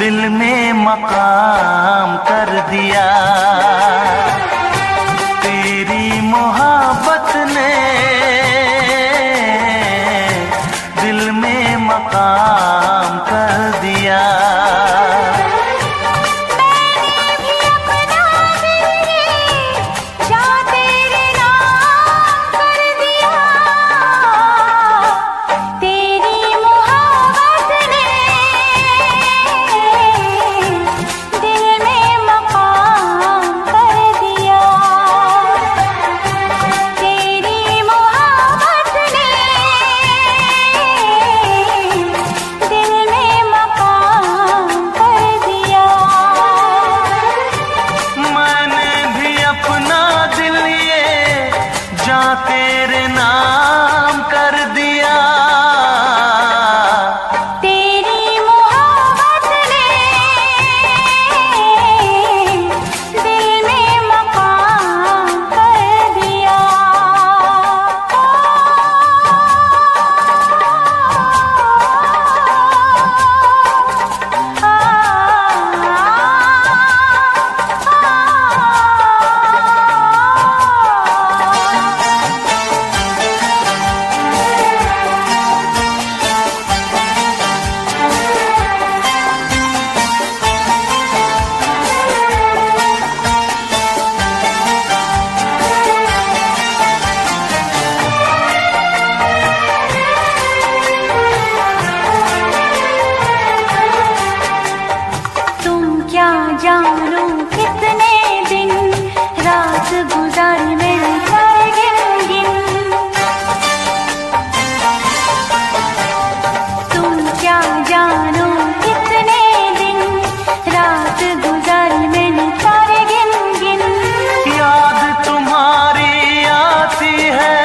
दिल में मकाम कर दिया। तेरी मोहब्बत ने दिल में मकाम कर दिया। तेरे नाम कर दिया। तेरी मोहब्बत ने दिल में मकाम कर दिया। जानो कितने दिन रात गुजारी मिलकर गिन तुम क्या जानो कितने दिन रात गुजारी मिलकर गिन याद तुम्हारी आती है,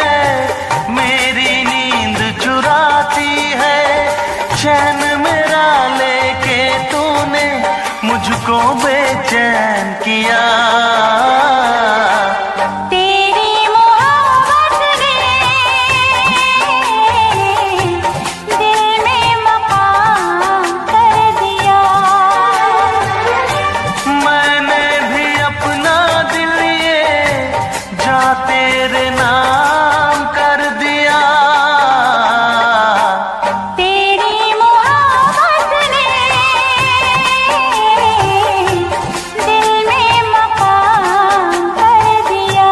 मेरी नींद चुराती है। चैन मेरा लेके तूने मुझको बेचैन किया। तेरी मोहब्बत ने दिल में मकाम कर दिया। मैंने भी अपना दिल ये जा तेरे नाम कर दिया। तेरी मोहब्बत ने दिल में मकाम कर दिया।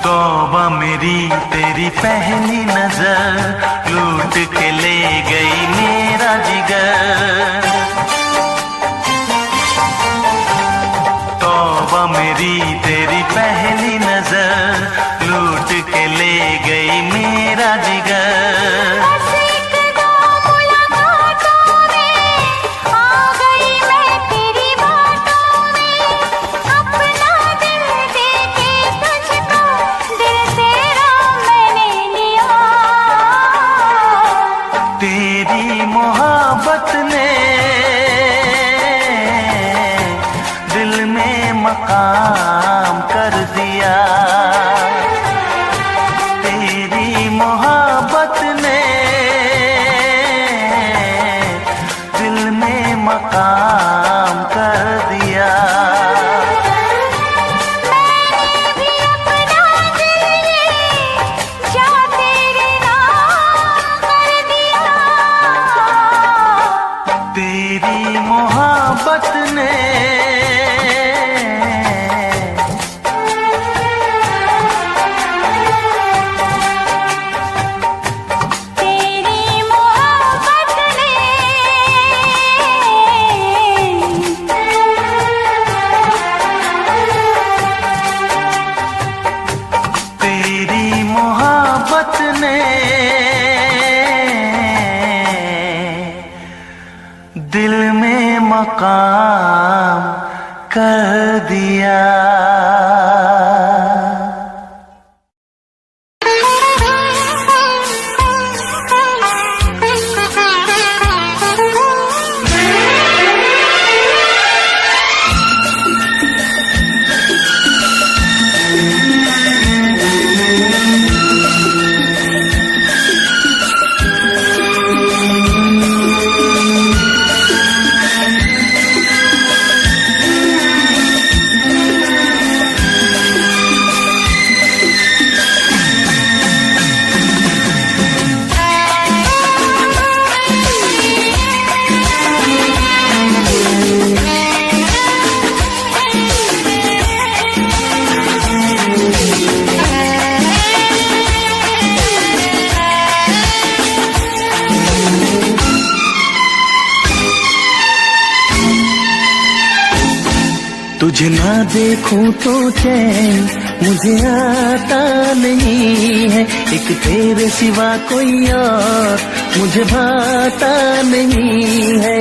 तौबा मेरी तेरी पहली नजर लूट के ले गई मेरा जिगर। तौबा मेरी तेरी पहली नजर लूट के ले गई मेरा जिगर। तेरी मोहब्बत ने दिल में मकाम कर दिया। तेरी मोहब्बत ने दिल में मकाम कर दिया। तेरी मोहब्बत ने मकाम कर दिया। तुझे ना देखूं तो चैन मुझे आता नहीं है, एक तेरे सिवा कोई और मुझे भाता नहीं है।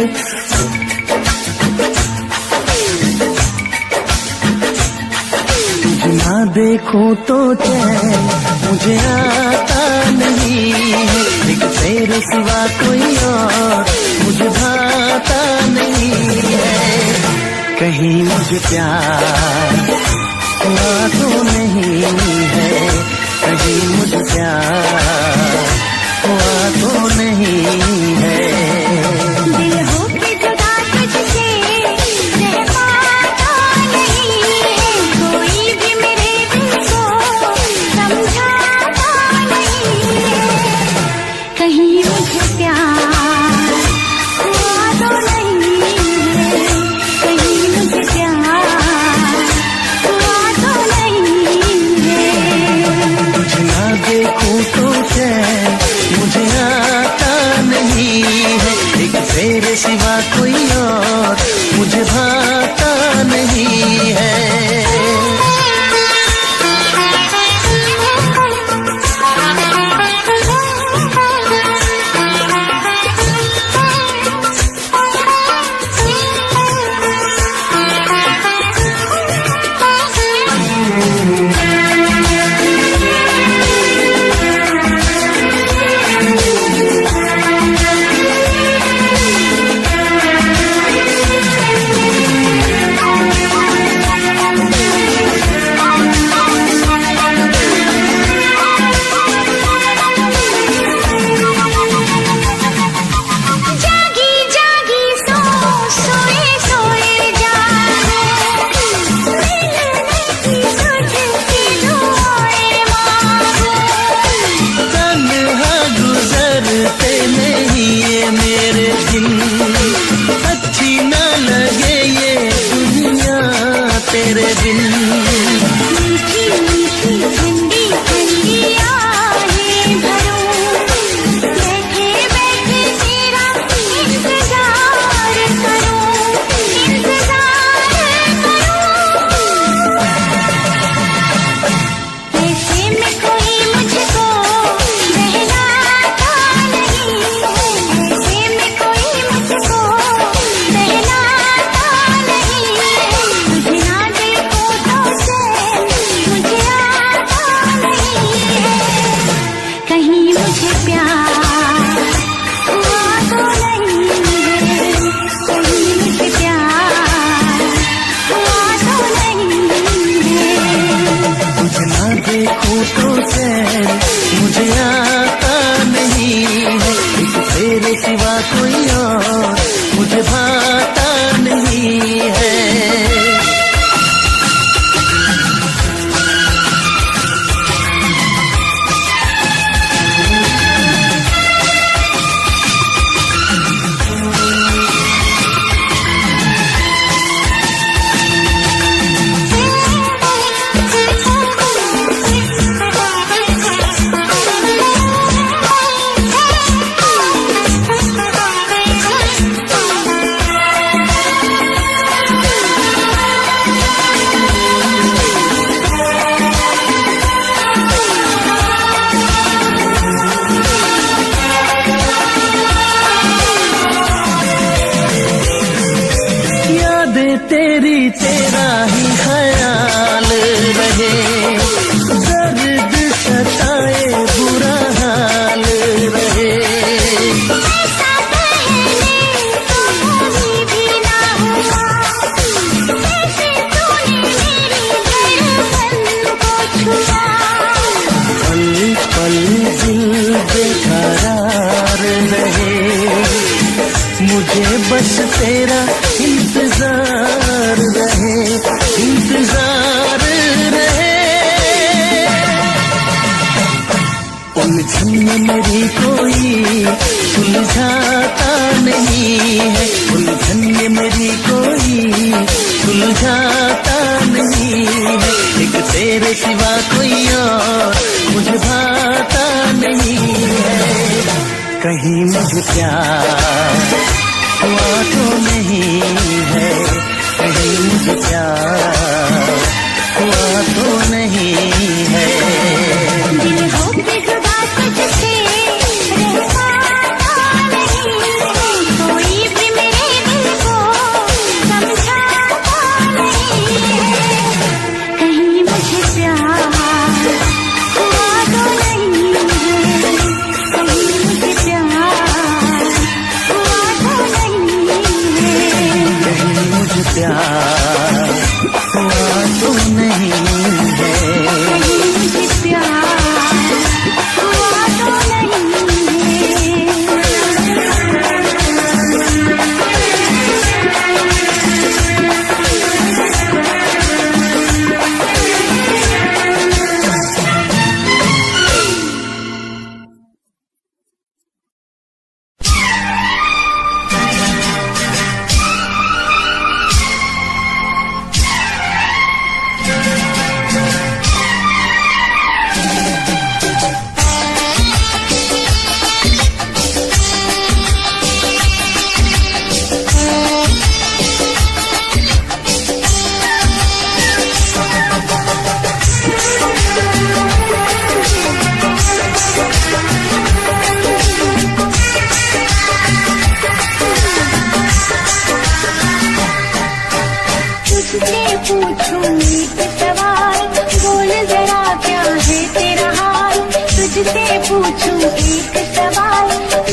तुझे ना देखूं तो चैन मुझे आता नहीं है, एक तेरे सिवा कोई और मुझे भाता नहीं है। कहीं मुझे प्यार हुआ तो नहीं है, कहीं मुझे प्यार हुआ तो नहीं है। दिल हो के जुदा तुझसे रह पाता नहीं है, कोई भी मेरे दिल को समझाता नहीं है। कहीं मुझे प्यार हुआ तो नहीं है, कहीं मुझे प्यार हुआ तो नहीं है। तुझे ना देखूं तो चैन मुझे आता नहीं है, एक तेरे सिवा कोई और मुझे भाता नहीं है। तेरे बिन मीठी मीठी ठंडी ठंडी आहें भरूं, बैठे बैठे तेरा इंतजार करूं, इंतजार करूं। ऐसे में कोई मुझको बहलाता नहीं है, ऐसे में कोई मुझको बहलाता नहीं है। तुझे ना देखो तो चैन मुझे आता नहीं है, कहीं मुझे प्यार हुआ तो नहीं है, कहीं मुझे प्यार हुआ तो नहीं है। तुझे ना देखूं तो चैन मुझे आता नहीं है, एक तेरे सिवा कोई और मुझे भाता नहीं है। Thank you. तेरा ही ख्याल रहे, दर्द सताए बुरा हाल रहे। ऐसा कहने तो कभी भी ना हुआ, जैसे तूने मेरी गर्दन को छुआ। पल पल दिल बेकरार रहे, मुझे बस तेरा इंतजार रहे, इंतजार रहे। उलझन में मेरी कोई सुलझाता नहीं है, उलझन में मेरी कोई सुलझाता नहीं है। एक तेरे सिवा कोई और मुझे भाता नहीं है। कहीं मुझे प्यार हुआ तो नहीं है, कहीं मुझे प्यार हुआ तो नहीं है। दिल होके जुदा तुझसे रह पाता नहीं, कोई भी मेरे दिल को समझाता नहीं है। कहीं मुझे प्यार हुआ तो नहीं है, कहीं मुझे प्यार हुआ तो नहीं है। कहीं मुझे प्यार हुआ तो नहीं है, कहीं मुझे प्यार हुआ तो नहीं तुझसे पूछूं एक सवाल, बोल जरा क्या है तेरा हाल। तुझसे पूछूं एक सवाल,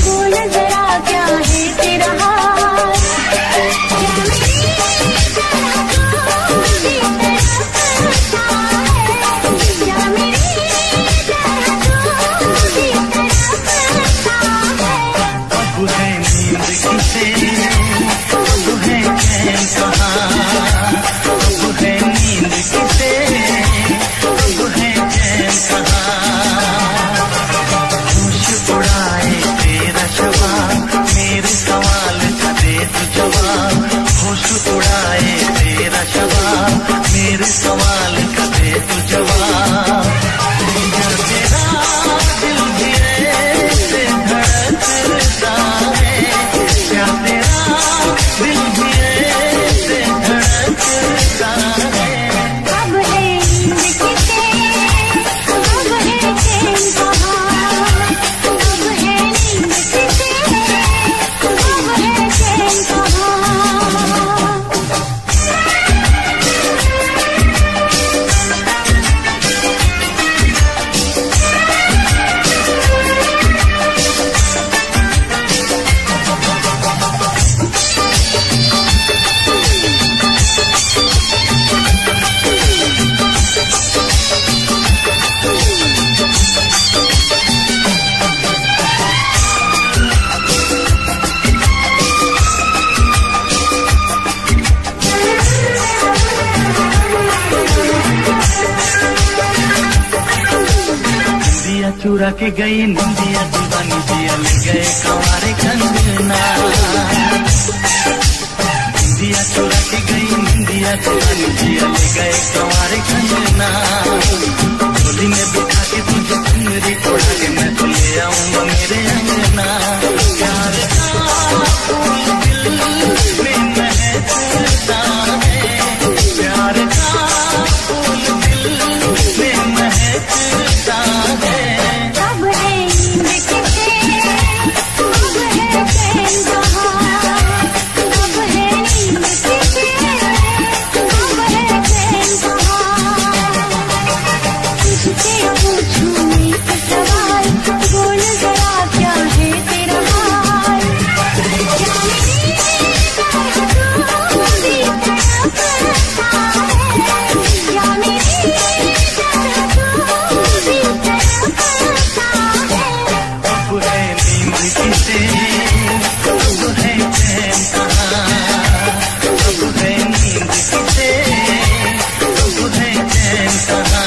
बोल जरा क्या है तेरा हाल। क्या मेरी तरह तू भी तड़पता है, क्या मेरी तरह तू भी तड़पता है। अब है नींद किसे, अब है चैन कहाँ, अब है नींद किसे, अब है चैन कहाँ। होश उड़ाए तेरा शवाब, मेरे सवाल का दे तू जवाब। होश उड़ाए तेरा शवाब, मेरे सवाल का दे तू जवाब। क्या तेरा दिल धीरे से धड़कता है, क्या तेरा दिल धीरे से धड़कता है। अब है नींद किसे, अब है चैन कहाँ। अब है नींद किसे, अब है चैन कहाँ। दिया चुरा के गई निंदिया, दीवानी दिया ले गए कंवारे कंगना। दिया चुरा के गई निंदिया, दीवानी दिया ले गए कंवारे कंगना। झोली में बिठा के तुझे चुनरी उड़ा के मैं तो ले आऊंगा मेरे अंगना। प्यार का फूल दिल में महकता है, प्यार का फूल दिल में महकता है। अब है नींद किसे, अब है चैन कहाँ। अब है नींद किसे, किसे अब है चैन कहाँ, अब है नींद किसे अब है चैन कहाँ।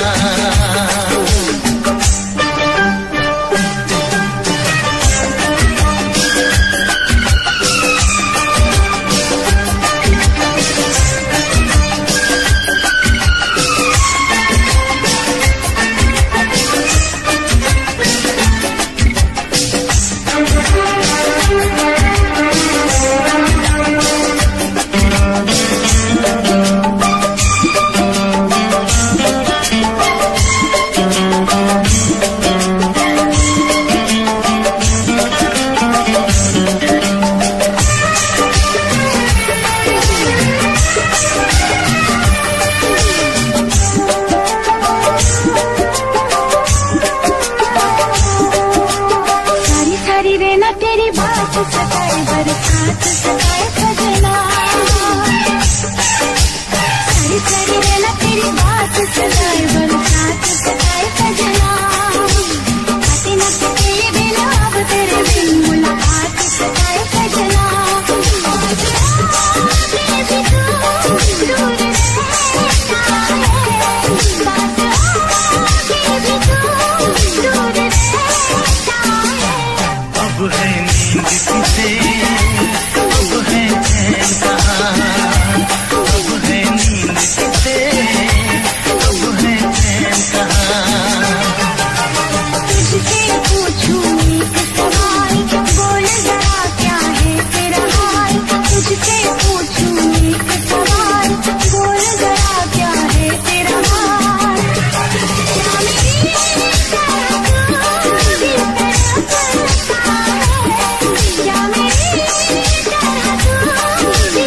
तेरी बात सताए बरसात सताए सजना, सारी सारी रहना तेरी बात सताए बरसात सताए सजना। आते न सके ये दिन अब तेरे बिन मुलाकात सताए सजना। आगे भी तू दूर रहता है, बात आगे भी तू दूर रहता है। अब है नींद किसे अब है चैन कहाँ, अब है नींद किसे अब है चैन कहाँ। तुझसे पूछूं एक सवाल, बोल जरा क्या है तेरा हाल। तुझसे पूछूं एक सवाल, बोल जरा क्या है तेरा हाल। क्या मेरी तरह तू भी तड़पता है, क्या मेरी तरह तू भी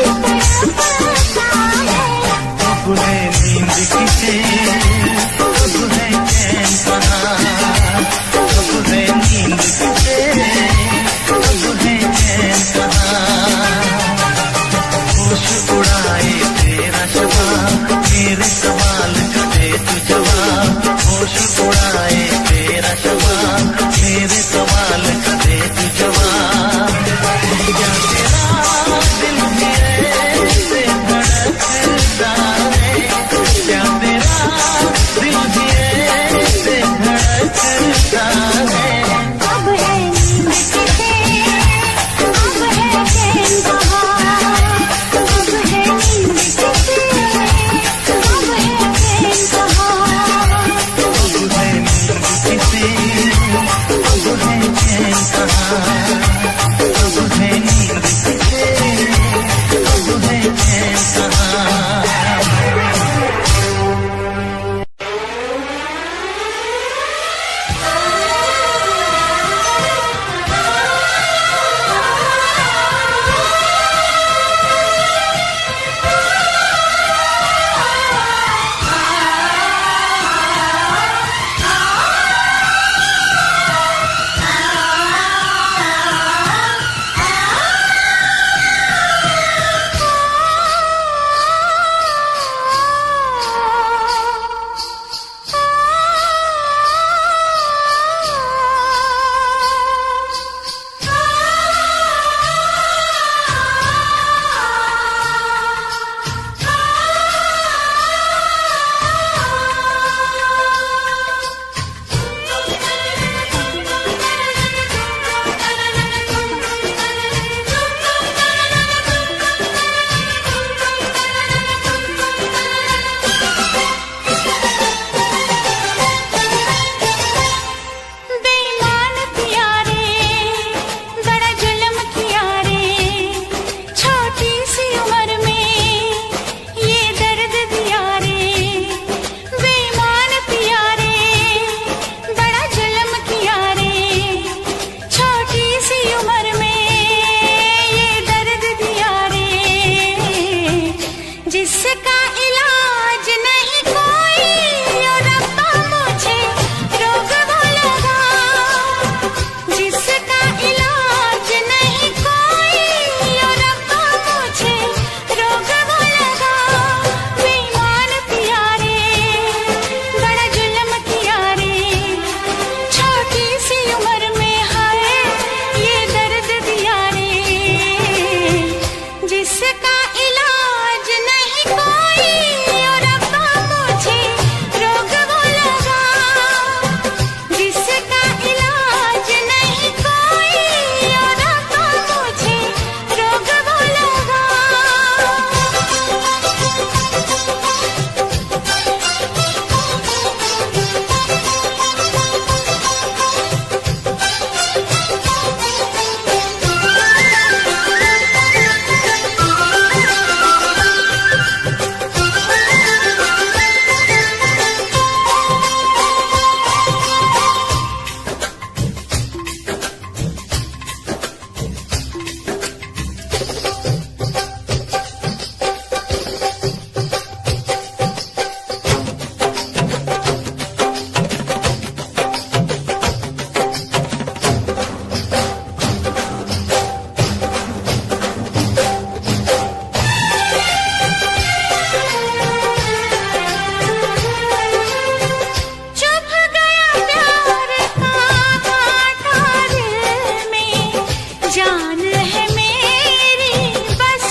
जान है मेरी बस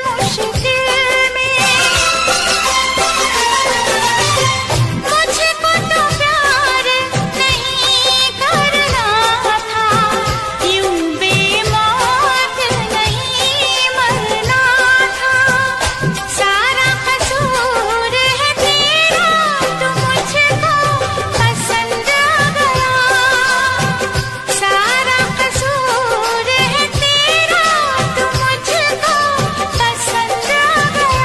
मुश्किल में, मुझको तो प्यार नहीं करना था, यूं बेमौत नहीं मरना था। सारा कसूर है तेरा, तू मुझको पसंद आ गया। सारा कसूर है तेरा, तू मुझको पसंद आ गया।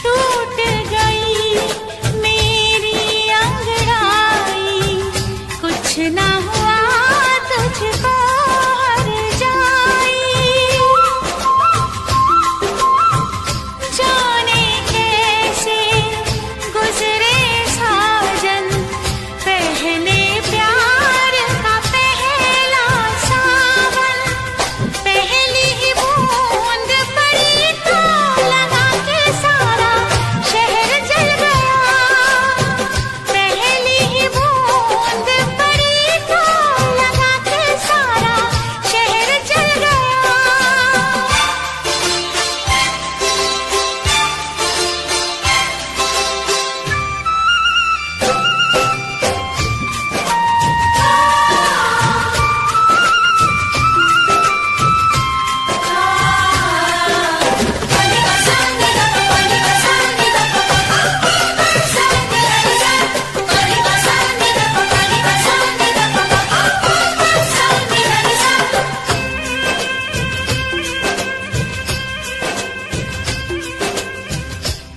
टूट गई मेरी अंगड़ाई, कुछ ना हुआ तुझको हर जाई। जाने कैसे गुजरे साजन, पहले प्यार का पहला सावन। पहली ही बूंद पड़ी तो लगा के सारा शहर जल गया। पहली ही बूंद पड़ी तो लगा के सारा शहर जल गया।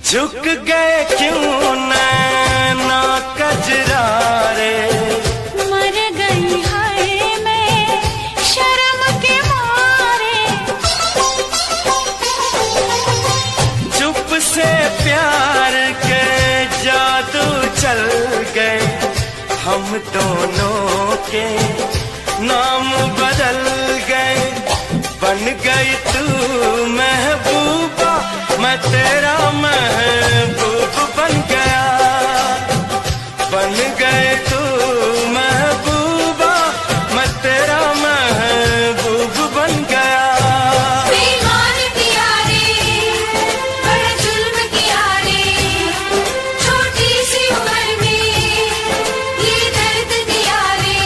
झुक गए क्यों नैना कजरारे, मर गई है मैं शर्म के मारे। चुप से प्यार के जादू चल गए, हम दोनों के नाम बदल गए। बन गई तू महबूबा, मैं तेरा महबूब बन गया। बन गए तू महबूबा, मैं तेरा महबूब बन गया। बेईमान किया रे, बड़ा जुल्म किया रे, छोटी सी उम्र में ये दर्द दिया रे।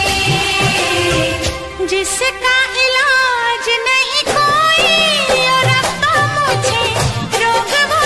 जिसका इलाज नहीं कोई, और अब तो मुझे रोग वो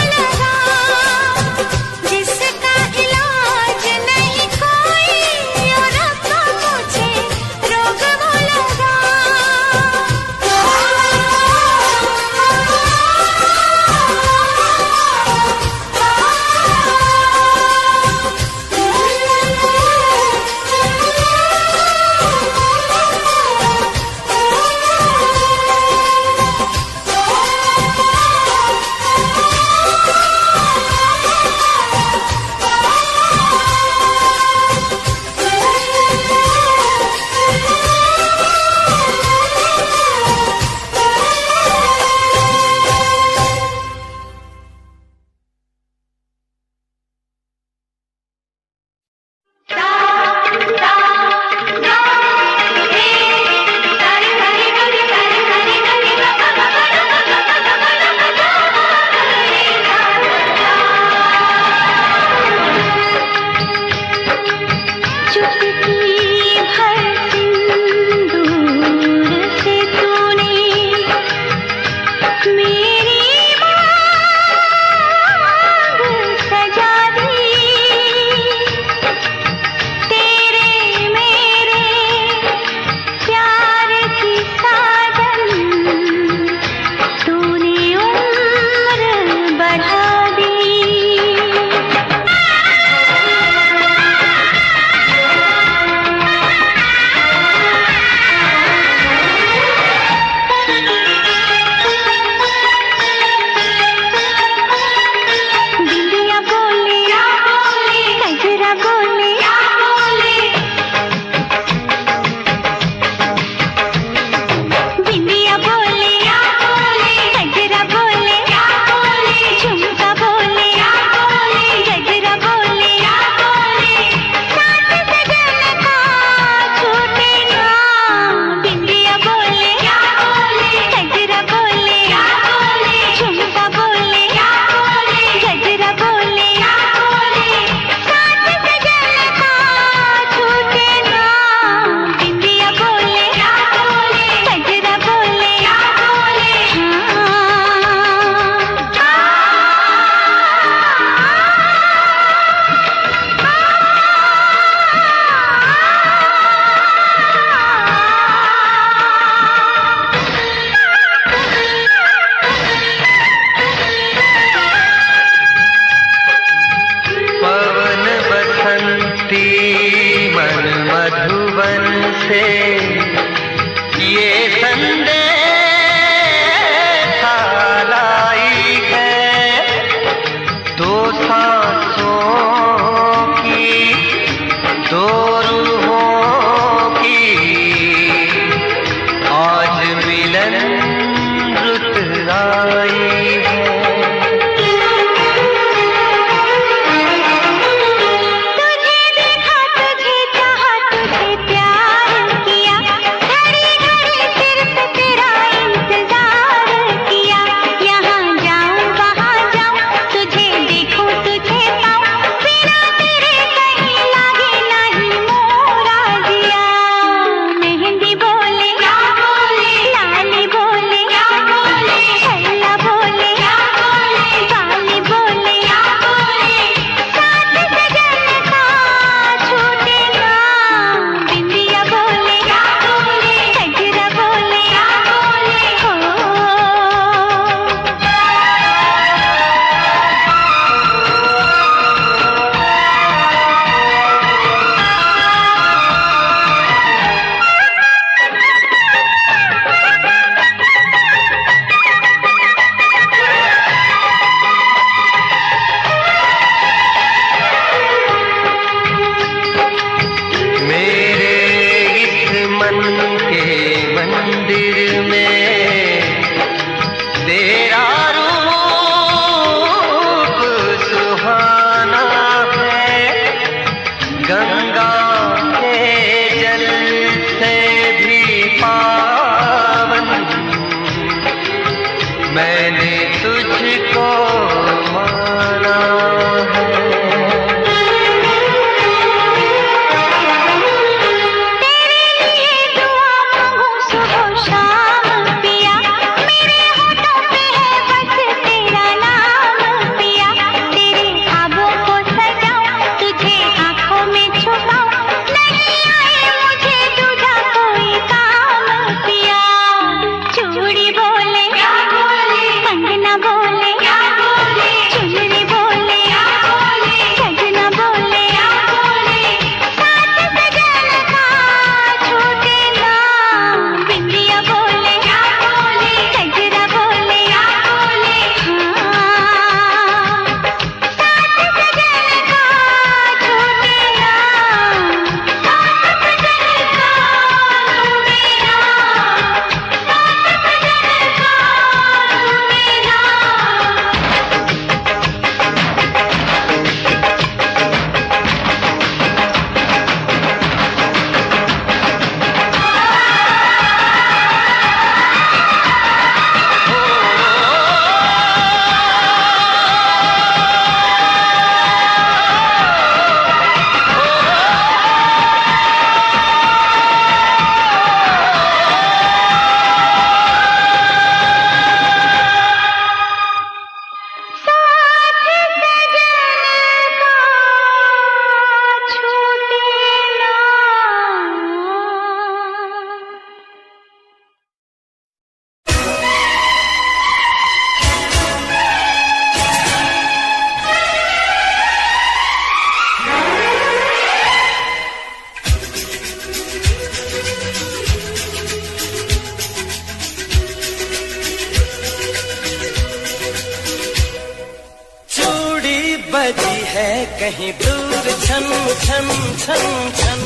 बजी है कहीं दूर छन छन छन छन,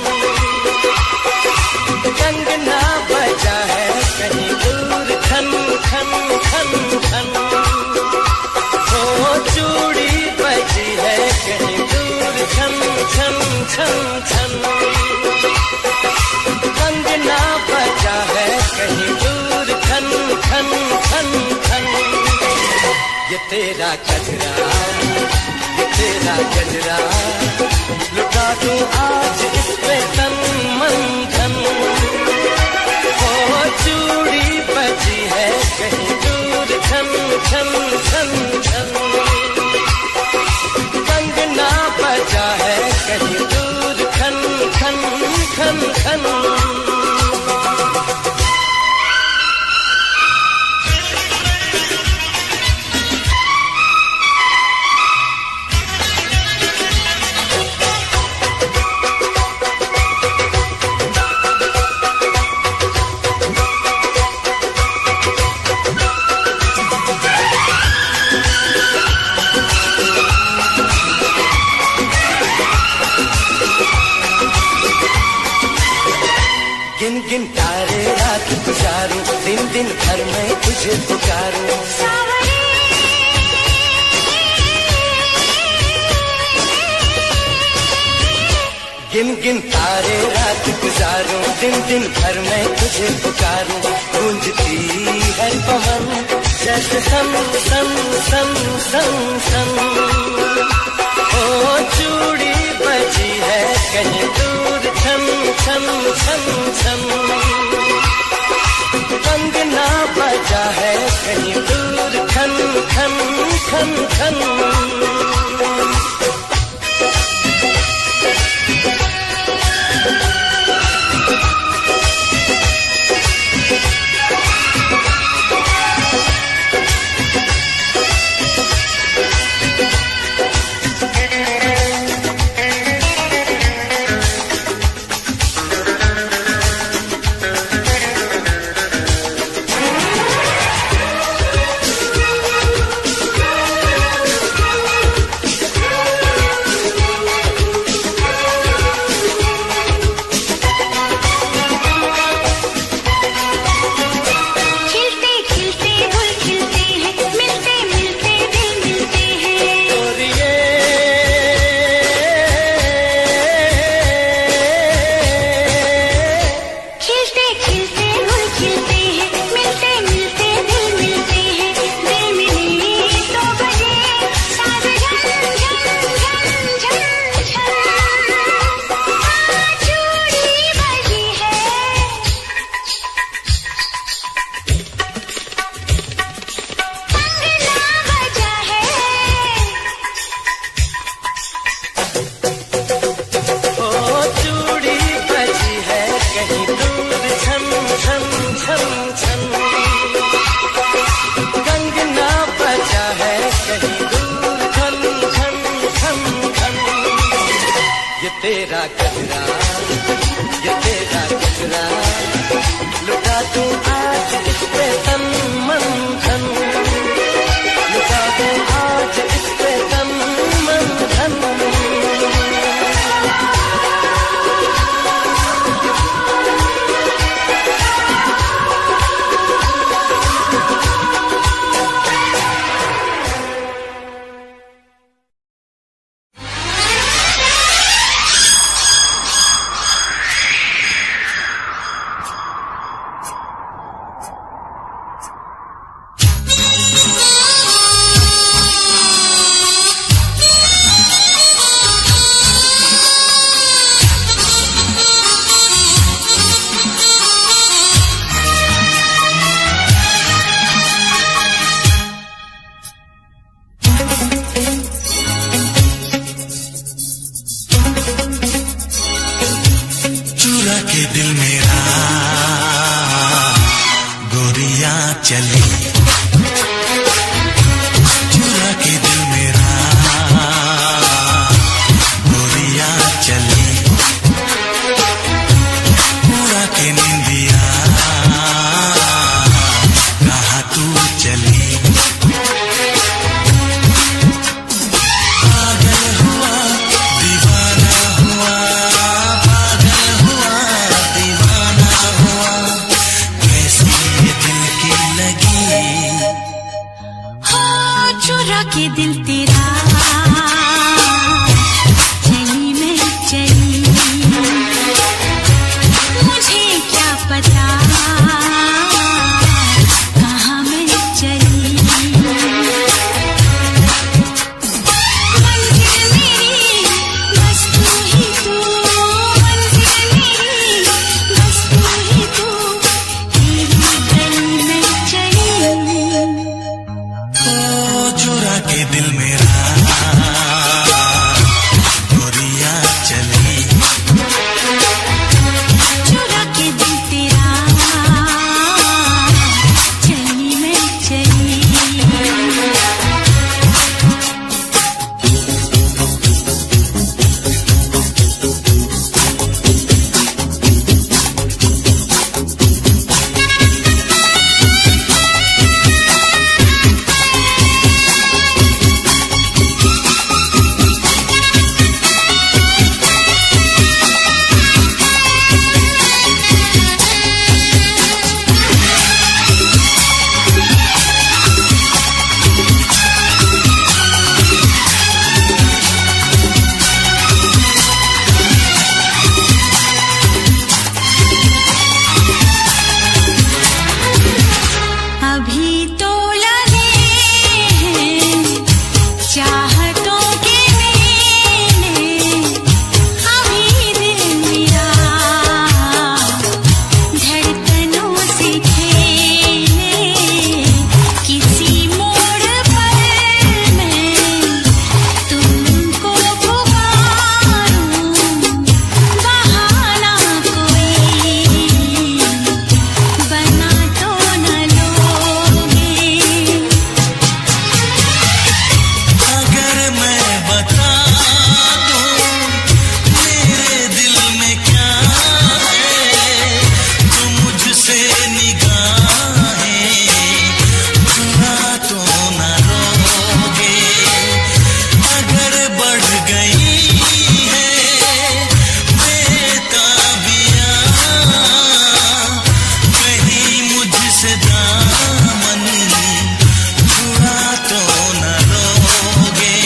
कंगना बजा है कहीं दूर खन खन खन खन, ओ चूड़ी बजी है कहीं दूर छन छन छन छन, कंगना बजा है कहीं दूर खन खन खन खन। ये तेरा गजरा, ये तेरा गजरा, लुटा दूं आज इस पे तन मन धन, ओ चूड़ी बजी है कहीं दूर छन छन छन छन, कंगना बजा है कहीं दूर खन खन खन खन। गिन गिन तारे रात गुजारूं, दिन दिन भर मैं तुझे पुकारूं, गिन गिन तारे रात गुजारूं, दिन दिन भर मैं तुझे पुकारूं, गूंजती है पवन जैसे सन सन सन सन सन, ओ चूड़ी बजी है कहीं दूर छन छन छन छन, कंगना बजा है कहीं दूर खन खन खन खन। तेरा गजरा, ये तेरा गजरा, लुटा दूं आज इस पे तन मन धन, लुटा दूं आज इस पे तन मन धन। दिल मेरा गोरिया चली, चुरा के दिल मेरा गोरिया चली, पूरा के निंदिया कहाँ तू चली, चुरा के दिल तेरा चली मैं चली, मुझे क्या पता कहाँ मैं चली। मंजिल मेरी बस तू ही तू, मंजिल मेरी बस तू ही तू, तेरी गली में चली। ओ चुरा के दिल मेरा गोरिया चली, चुरा के दिल तेरा चली मैं चली। अभी तो लगे हैं चाहतों के मेले, अभी दिल मेरा धड़कनों से खेले, किसी मोड़ पर मैं तुमको पुकारूं, बहाना कोई बना तो न लोगे। अगर मैं बता दूं मेरे दिल में क्या है, तो मुझसे निगाहें चुरा तो न लोगे। अगर बढ़ गई है बेताबियां, कहीं मुझसे दामन छुड़ा तो न लोगे।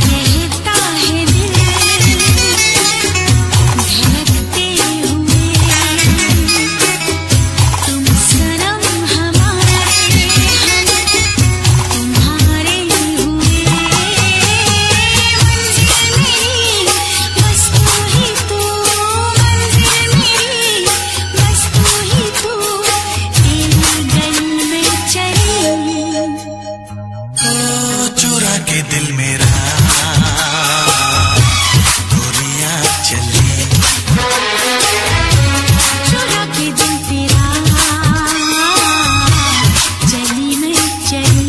कहता है दिल धड़कते हुए, तुम सनम हमारे हम तुम्हारे हुए। मंजिल मेरी बस तू ही तू, मंजिल मेरी बस तू ही तू, तेरी गली में चली। ओ चुरा के दिल मेरा गोरिया चली, चुरा के दिल तेरा चली मैं चली।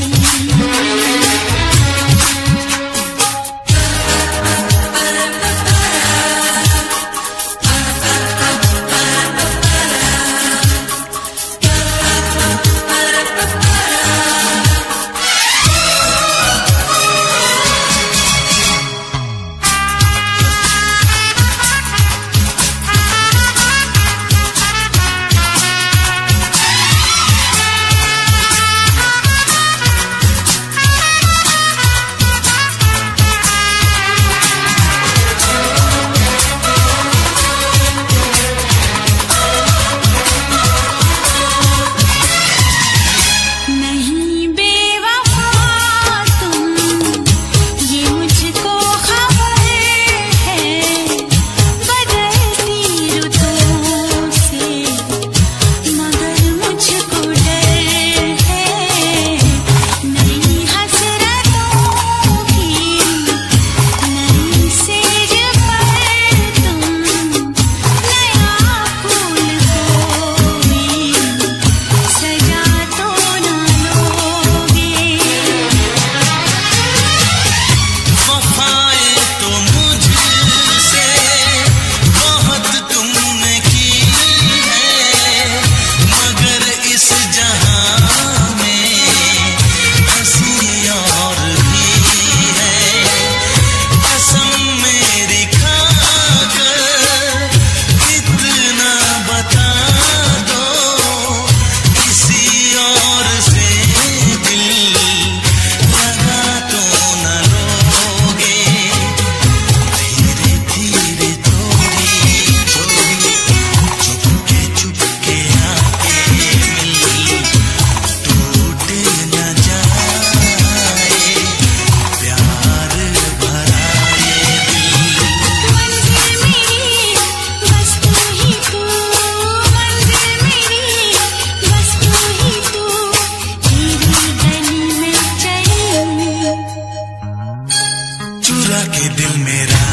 के दिल मेरा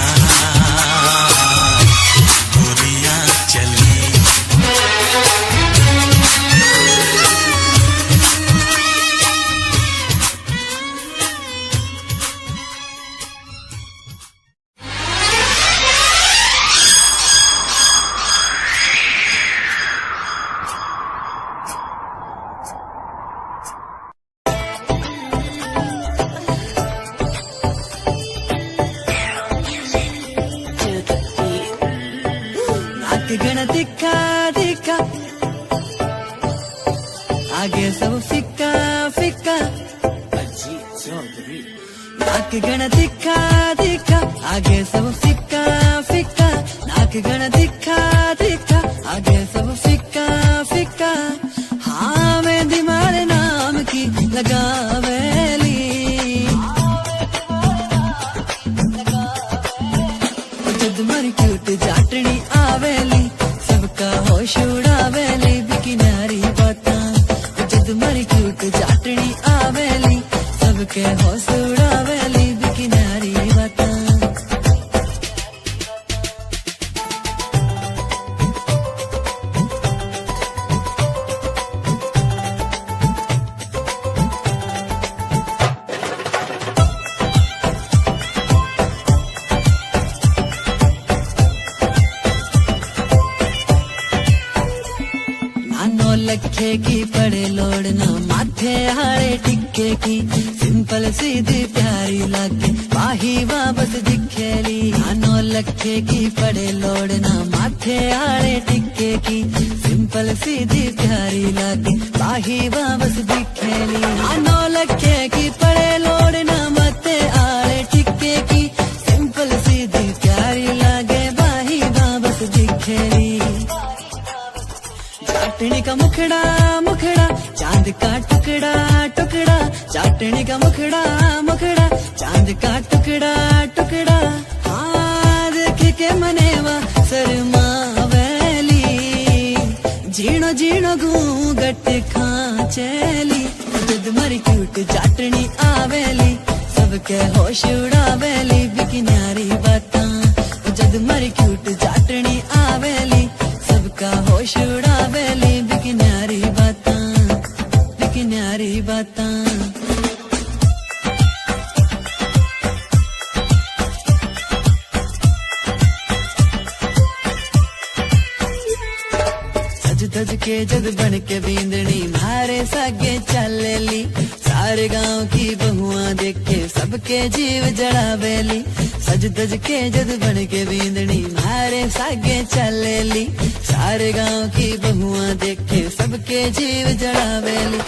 गोरियां चली। गण दिखा दिखा आगे सब फिक्का फिक्का नाक गण दिखा दिखा आगे सब फिक्का फिक्का नाक गण दिखा दिखा आगे सब फिक्का फिक्का। हाँ मैं दिमाग नाम की लगावेली जद मर क्यूट जाटनी आवेली सबका होश उड़ावेली बिकिनारी बाता जद मर क्यूट जाटनी आवेली सबके होश उड़ावेली बिकिनारी बाता। लखे की पड़े लोड़ना माथे हारे टिक्के की सिंपल सीधी प्यारी लागे बाही वापस दिखेली। नौ लखे की पड़े लोड़ना माथे हारे टिक्के की सिंपल सीधी प्यारी लागे बाही वापस दिखेली। नौ लखे की पड़े लोड़ना माथे हारे टिक्के की सिंपल सीधी प्यारी लागे बाही वापस दिखेली। चाटनी का मुखड़ा मुखड़ा चांद का टुकड़ा टुकड़ा चाटनी का मुखड़ा मुखड़ा चांद का टुकड़ा टुकड़ा। हाँ देख के मनेवा शर्मावेली जीणो जीणो घूंघट खांचेली जद मरी क्यूट चाटनी आवेली सबके होश उड़ावेली बिकिनारी बाता जद मरी क्यूट चाटनी आवेली सबका होश उड़ावेली बिकिनारी बाता बिकिनारी बाता। सज धज के जद बन के बींदनी मारे सागे चलेली सारे गांव की बहुआं देखे सबके जीव जड़ावेली। सज धज के जद बन के बींदनी मारे सागे चलेली सारे गांव की बहुआं देखे सबके जीव जड़ावेली।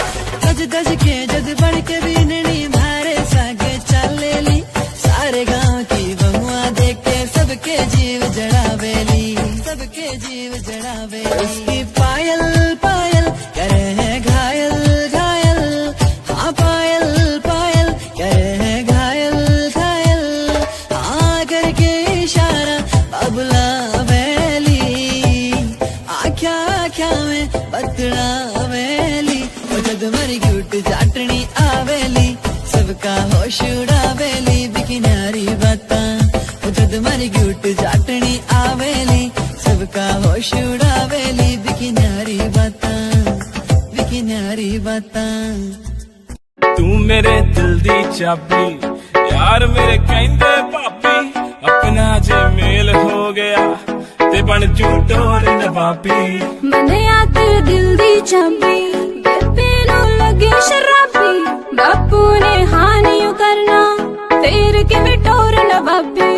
सज धज के जद बन के बींदनी मारे सागे चलेली सारे गांव की बहुआं देखे सबके जीव जड़ावेली सबके जीव जड़ावेली। उसकी पायल पायल करे है घायल घायल हाँ पायल पायल करे है घायल घायल हाँ करके इशारा बाबुला वेली आख्या आख्या में बतड़ा वेली जद मरी क्यूट चाटनी आवेली सबका होश उड़ावेली बिकिनारी बाता जद मरी क्यूट चाटनी आवेली सबका होश उड़ावेली बिकिनारी बाता बिकिनारी बाता। तू मेरे दिल दी चाबी यार मेरे कहंदे पापी अपना जे मेल हो गया ते बन जू डोर नवाबी। मनिया तेरे दिल दी चाबी बेबे नु लगे शराबी बापू ने हानि करना तेरे के बिटोर नवाबी।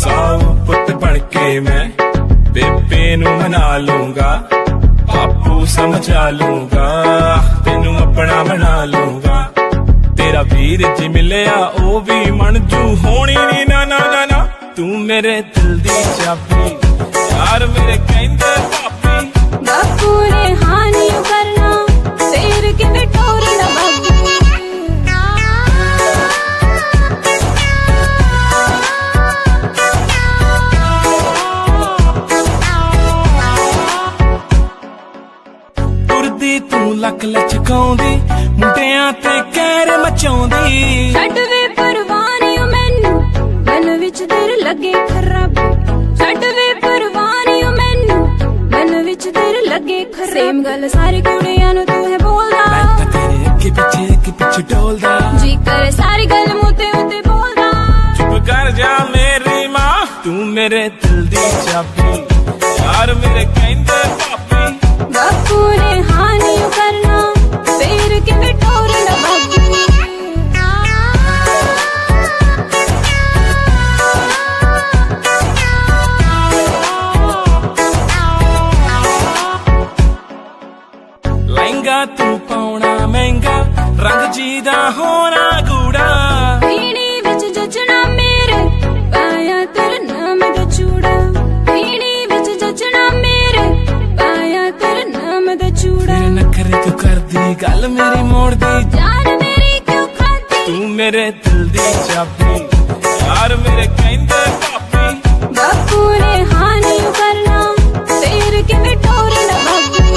साऊ पुत बन के मैं बेबे नु मना लूंगा बापू समझा लूंगा तेनू अपना बना लूंगा। तेरा वीर जी मिलिया ओ भी मनजू होनी नी ना ना ना ना। तू मेरे दिल दी चाबी यार मेरे कहंदे पापी बापू ने हानि करना तेरे के बिटोर नवाबी। तू लक लचकाउंदी मुंडियां ते कहर मचाउंदी छड़ वे परवानी मैनू मैं की करे सारी गल मुते मुते बोलदा चुप कर जा मेरी मां तू मेरे दिल दी चाबी यार मेरे कहंदे पापी बापू ने हाँ नहीं करना फिर किवें टोरना बापू लहंगा तू पाउना महंगा रंग जीदा होना गूड़ा पीनी विच जचना मेरे पाया तेरे नाम दा चूड़ा पीनी विच जचना मेरे पाया तेरे नाम दा चूड़ा मेरे नखरे तू कर दी गल मेरी मोड़ दी जान मेरी क्यों खाती तू मेरे दिल दी चाबी यार मेरे कहंदे पापी बापू ने हाँ नहीं करना फिर किवें टोरना बापू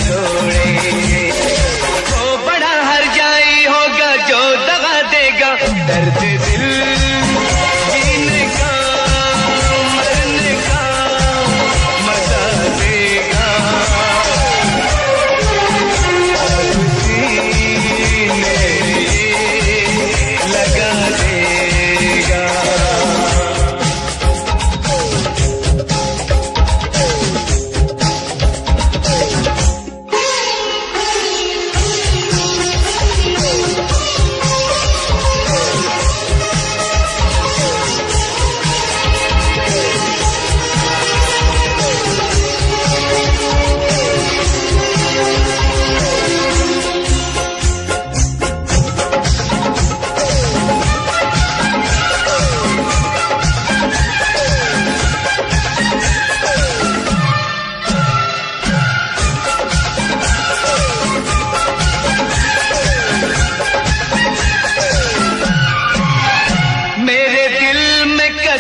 छोड़ेंगे। वो बड़ा हर जाई होगा जो दगा देगा दर्द दिल जीने का मरने का मजा देगा। सीने लगा देगा।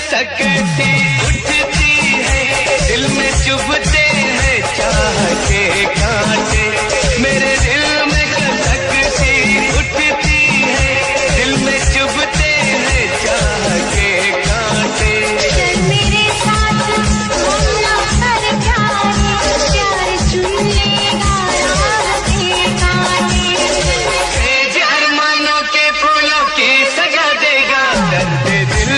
सकती उठती है दिल में चुभते हैं चाह के कांटे। मेरे दिल में सकती उठती है दिल में चुभते हैं चाह के कांटे। चल मेरे साथ घूमना कर प्यार चुन लेगा राह के कांटे। तेज अरमानों के फूलों की सजा देगा दर्द दिल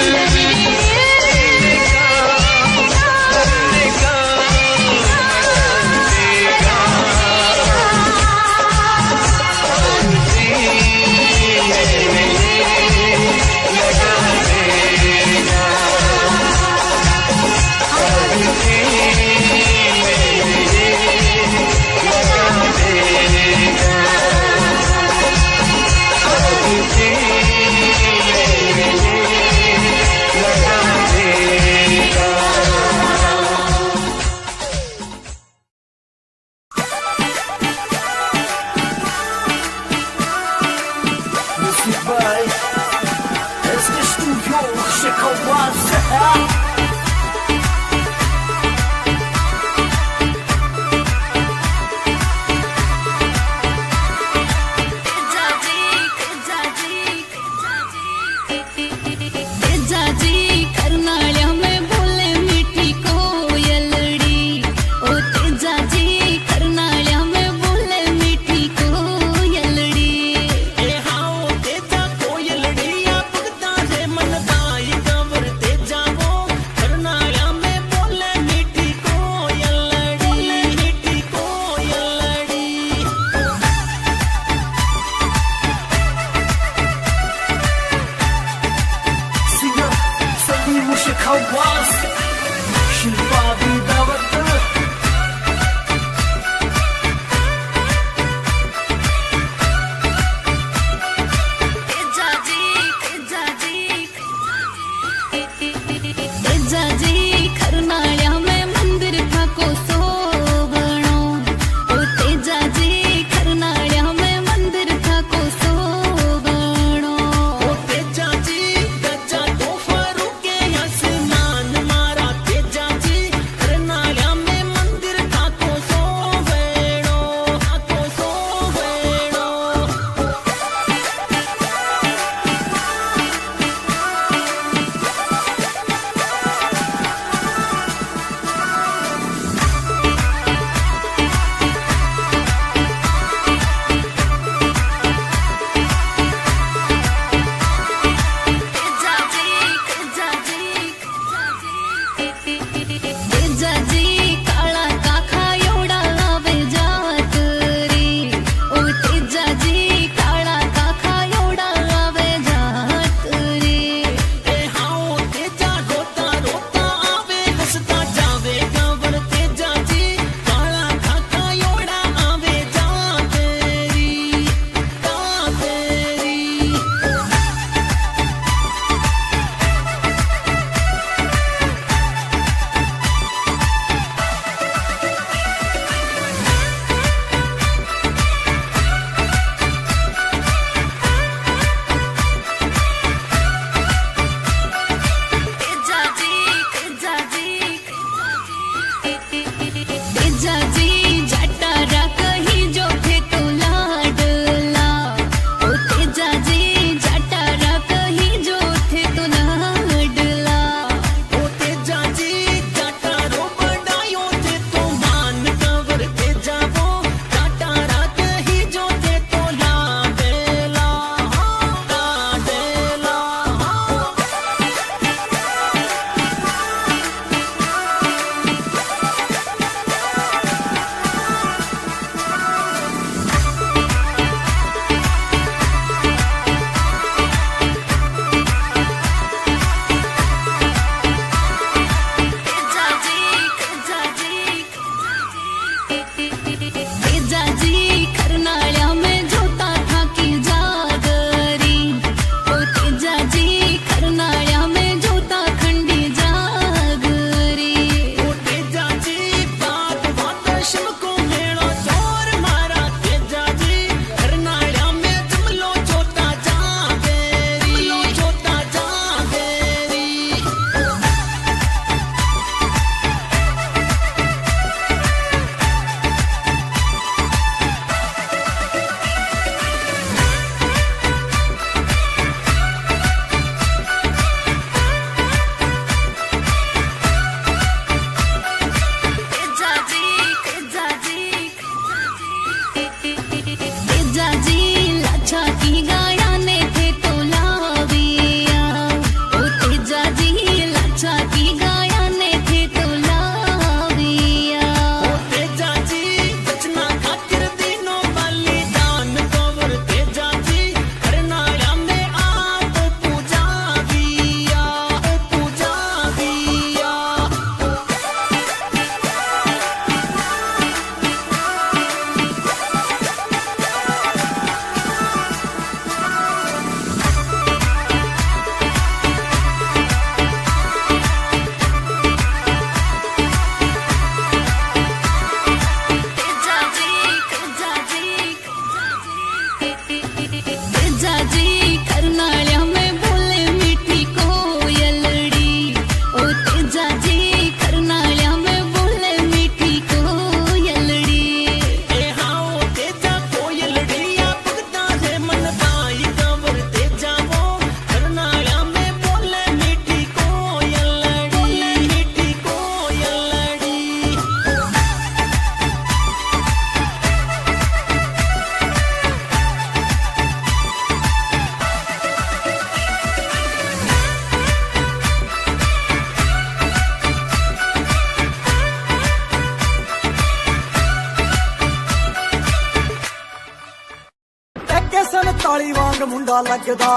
47 वांग मुंडा लगदा,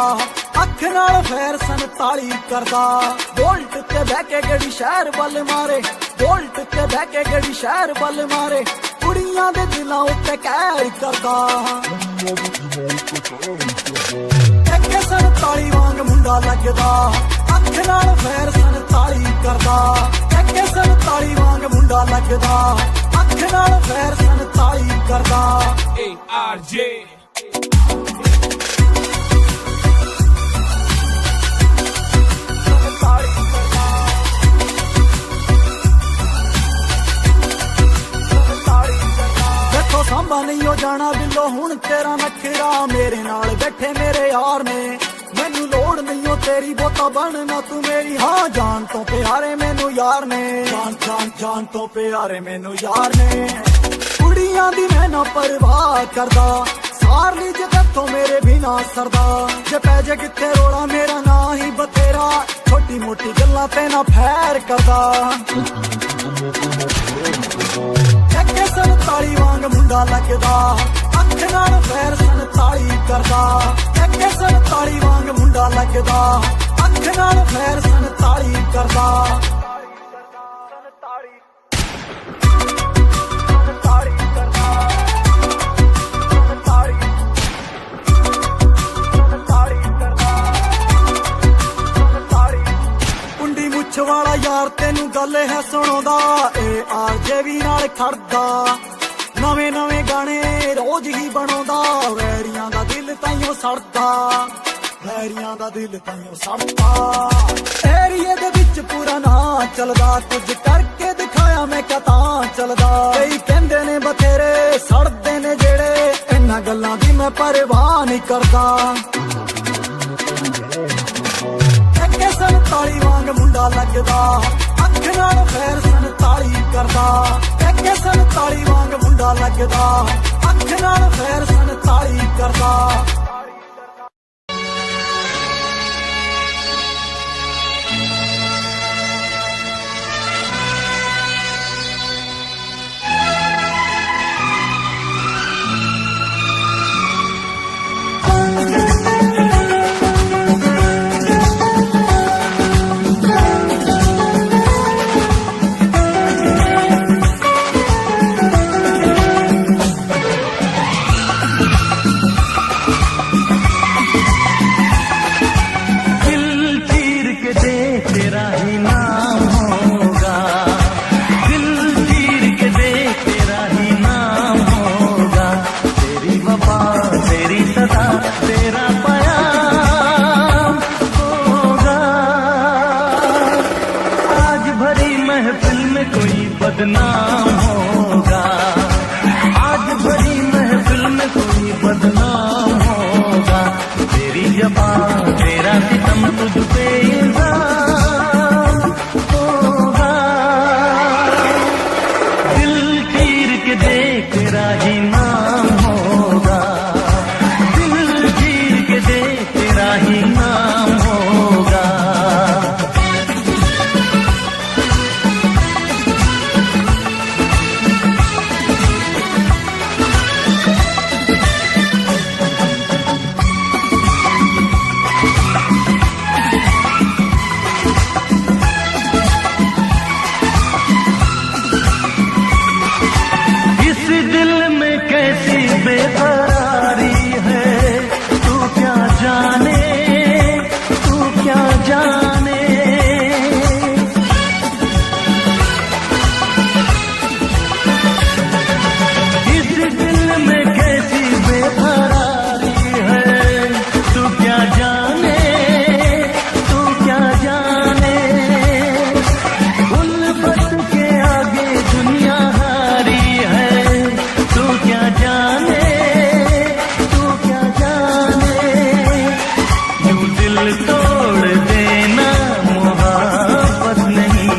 अख नाल फैर 47 करदा। बोल्ट ते बह के गड़ी शहर बल मारे, बोल्ट ते बह के गड़ी शहर बल मारे, कुड़ियां दे दिलां उत्ते कहर करदा। AK 47 वांग मुंडा लगदा, अख नाल फैर 47 करदा। AK 47 वांग मुंडा लगदा, अख नाल फैर 47 करदा। ARJ देखो सांभा नहीं हो जाना बिल्लो हुण तेरा नखरा, मेरे नाल बैठे मेरे यार ने, मैनू लोड़ नहीं हो तेरी बोता बनना तू मेरी। हाँ जान तो प्यारे मैनू यार ने, जान जान जान तो प्यारे मैनू यार ने। कुड़ियां दी मैं ना परवाह करदा, सार ली जे तैथों मेरे बिना सरदा। जे पै जे किथे रोड़ा मेरा ना ही बतेरा, छोटी मोटी गल्लां ते ना फैर करदा। AK 47 वांग मुंडा लगदा, अख नाल फैर 47 करदा। AK 47 वांग मुंडा लगदा, अख नाल फैर 47 करदा। कुंडी मुछ वाला यार तेनू गल है सुणाउंदा, ARJ भी नाल खड़दा। नवे नवे गाने रोज ही बनाउंदा, वैरियां दा दिल ताइयों सड़दा, वैरियां दा दिल ताइयों सड़दा। एरिए दे विच पूरा ना चलदा, कुछ करके दिखाया मैं क्या तां चलदा। कई कहंदे ने बथेरे सड़दे ने जेड़े, इन्हां गल्लां दी मैं परवाह नहीं करदा। AK 47 वांग मुंडा लगदा, अख नाल फैर 47 करदा। AK 47 वांग मुंडा लगदा, अख नाल फैर 47 करदा। बदनाम होगा, आज भरी महफिल में कोई बदनाम होगा। तेरी ज़बान तेरा सितम तुझ पे इल्ज़ाम होगा। दिल चीर के देख तेरा ही नाम होगा, दिल चीर के देख तेरा ही नाम होगा। बेकरारी है तू क्या जाने, तू क्या जाने। इस दिल में कैसी बेकरारी है तू क्या जाने, तू क्या जाने। उल्फत के आगे दुनिया हारी है तू क्या जाने, तोड़ देना मोहब्बत नहीं,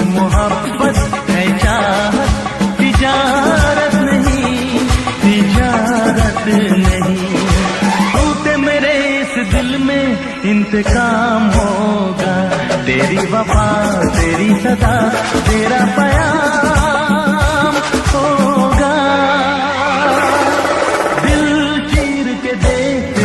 मोहब्बत है चाहत, तिजारत नहीं, तिजारत नहीं। टूटे मेरे इस दिल में इंतकाम होगा, तेरी वफा तेरी सदा तेरा प्याम होगा। दिल चीर के देख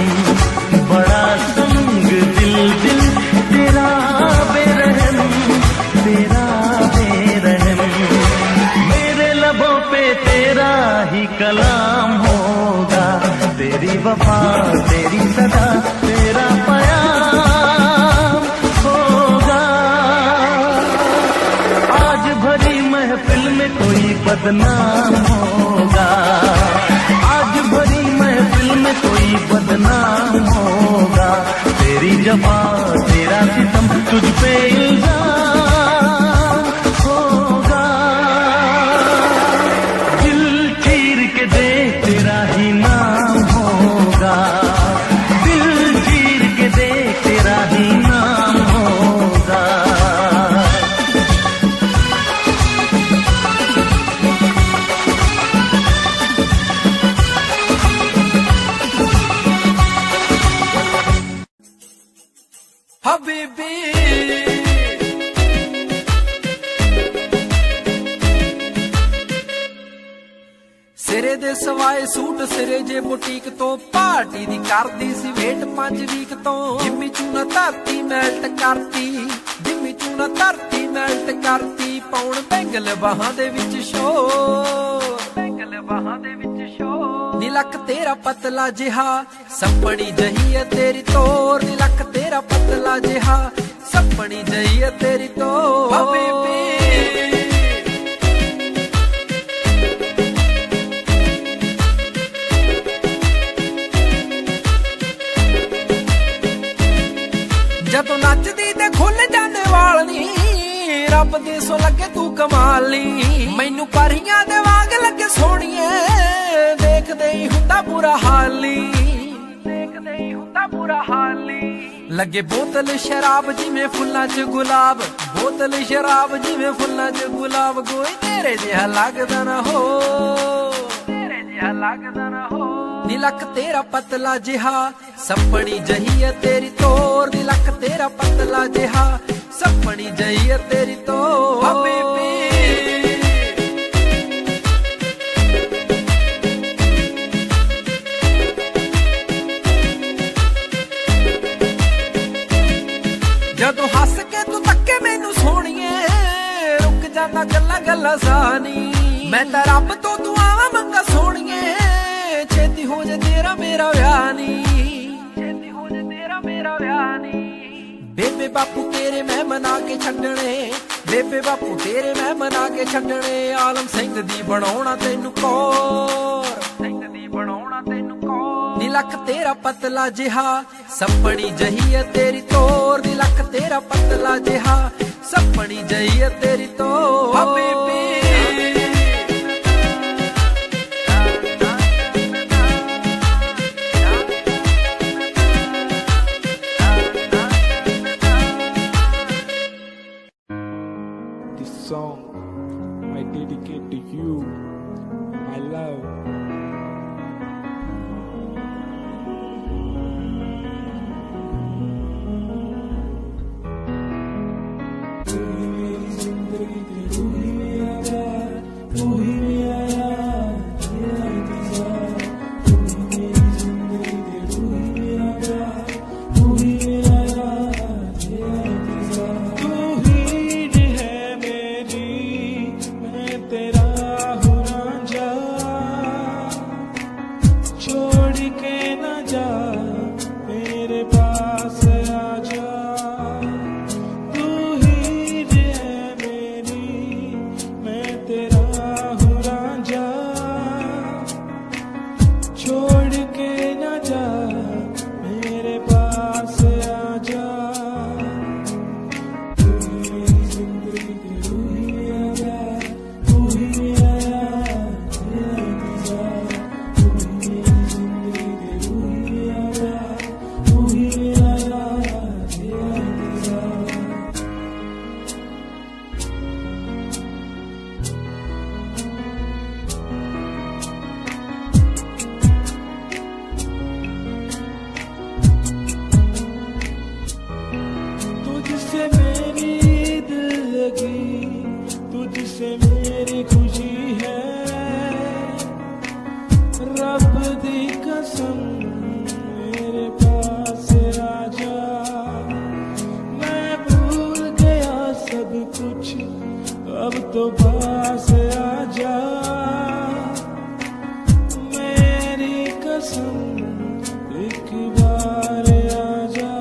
सितम, बड़ा संग दिल दिल तेरा बेरहम, तेरा बेरहम। मेरे लबों पे तेरा ही कलाम होगा, तेरी वफा तेरी सदा तेरा पयाम होगा। आज भरी महफिल में कोई बदनाम होगा, आज भरी महफिल में कोई बदनाम होगा। तेरी जफा तेरा सितम तुझ पे इल्जाम होगा। दिल चीर के देख तेरा ही नाम होगा, दिल चीर के देख तेरा ही नाम होगा। हबीबी सिरे दे सवाए सूट सिरे जे बुटीक तो पार्टी दी करदी सी वेट 5 वीक तो जिम्मी चूना धरती मैल्ट करती, जिम्मी चूना धरती मैल्ट करती। पौण बैंगल बाहां दे विच शो, बैंगल बाहां दे विच शो। नीलक तेरा पतला जिहा सपनी जही है तेरी तोर, नीलक तेरा पतला जिहा सपनी जही है तेरी तोर। हबीबी ਜਦੋਂ ਨੱਚਦੀ ਤੇ ਖੁੱਲ ਜਾਂਦੇ ਵਾਲ ਨੀ, ਰੱਬ ਦੇ ਸੋ ਲੱਗੇ ਤੂੰ ਕਮਾਲੀ। ਮੈਨੂੰ ਪਰੀਆਂ ਦੇ ਵਾਂਗ ਲੱਗੇ ਸੋਹਣੀਏ, ਦੇਖਦੇ ਹੀ ਹੁੰਦਾ ਬੁਰਾ ਹਾਲੀ, ਦੇਖਦੇ ਹੀ ਹੁੰਦਾ ਬੁਰਾ ਹਾਲੀ। ਲੱਗੇ ਬੋਤਲ ਸ਼ਰਾਬ ਜਿਵੇਂ ਫੁੱਲਾਂ 'ਚ ਗੁਲਾਬ, ਬੋਤਲ ਸ਼ਰਾਬ ਜਿਵੇਂ ਫੁੱਲਾਂ 'ਚ ਗੁਲਾਬ। ਕੋਈ ਤੇਰੇ ਜਿਹਾ ਲੱਗਦਾ ਨਾ ਹੋ, ਤੇਰੇ ਜਿਹਾ ਲੱਗਦਾ ਨਾ ਹੋ। नीलक तेरा पतला जिहा सपनी जही है तेरी तोर, नीलक तेरा पतला जिहा सपनी जही है तेरी तोर। हबीबी जदों हस के तू तक्के मैनू सोहणीए, रुक जांदा गल्ला गल्ला सानी। मैं तां रब तो दुआवां मंगा सोहणीए, छेती हो जा तेरा मेरा व्याह नी, छेती हो जा तेरा मेरा व्याह नी। बेबे बापू तेरे मैं मना के छड्डणे, बेबे बापू तेरे मैं मना के छड्डणे। आलम सिंह दी बनाउणा तैनू कौर, सिंह दी बनाउणा तैनू कौर। नीलक तेरा पतला जिहा सपनी जही है तेरी तोर, नीलक तेरा पतला जिहा सपनी जही है तेरी तोर। Habibi song I dedicate to you, my love. रब दी कसम मेरे तो पास आजा, मेरी कसम एक बार आजा।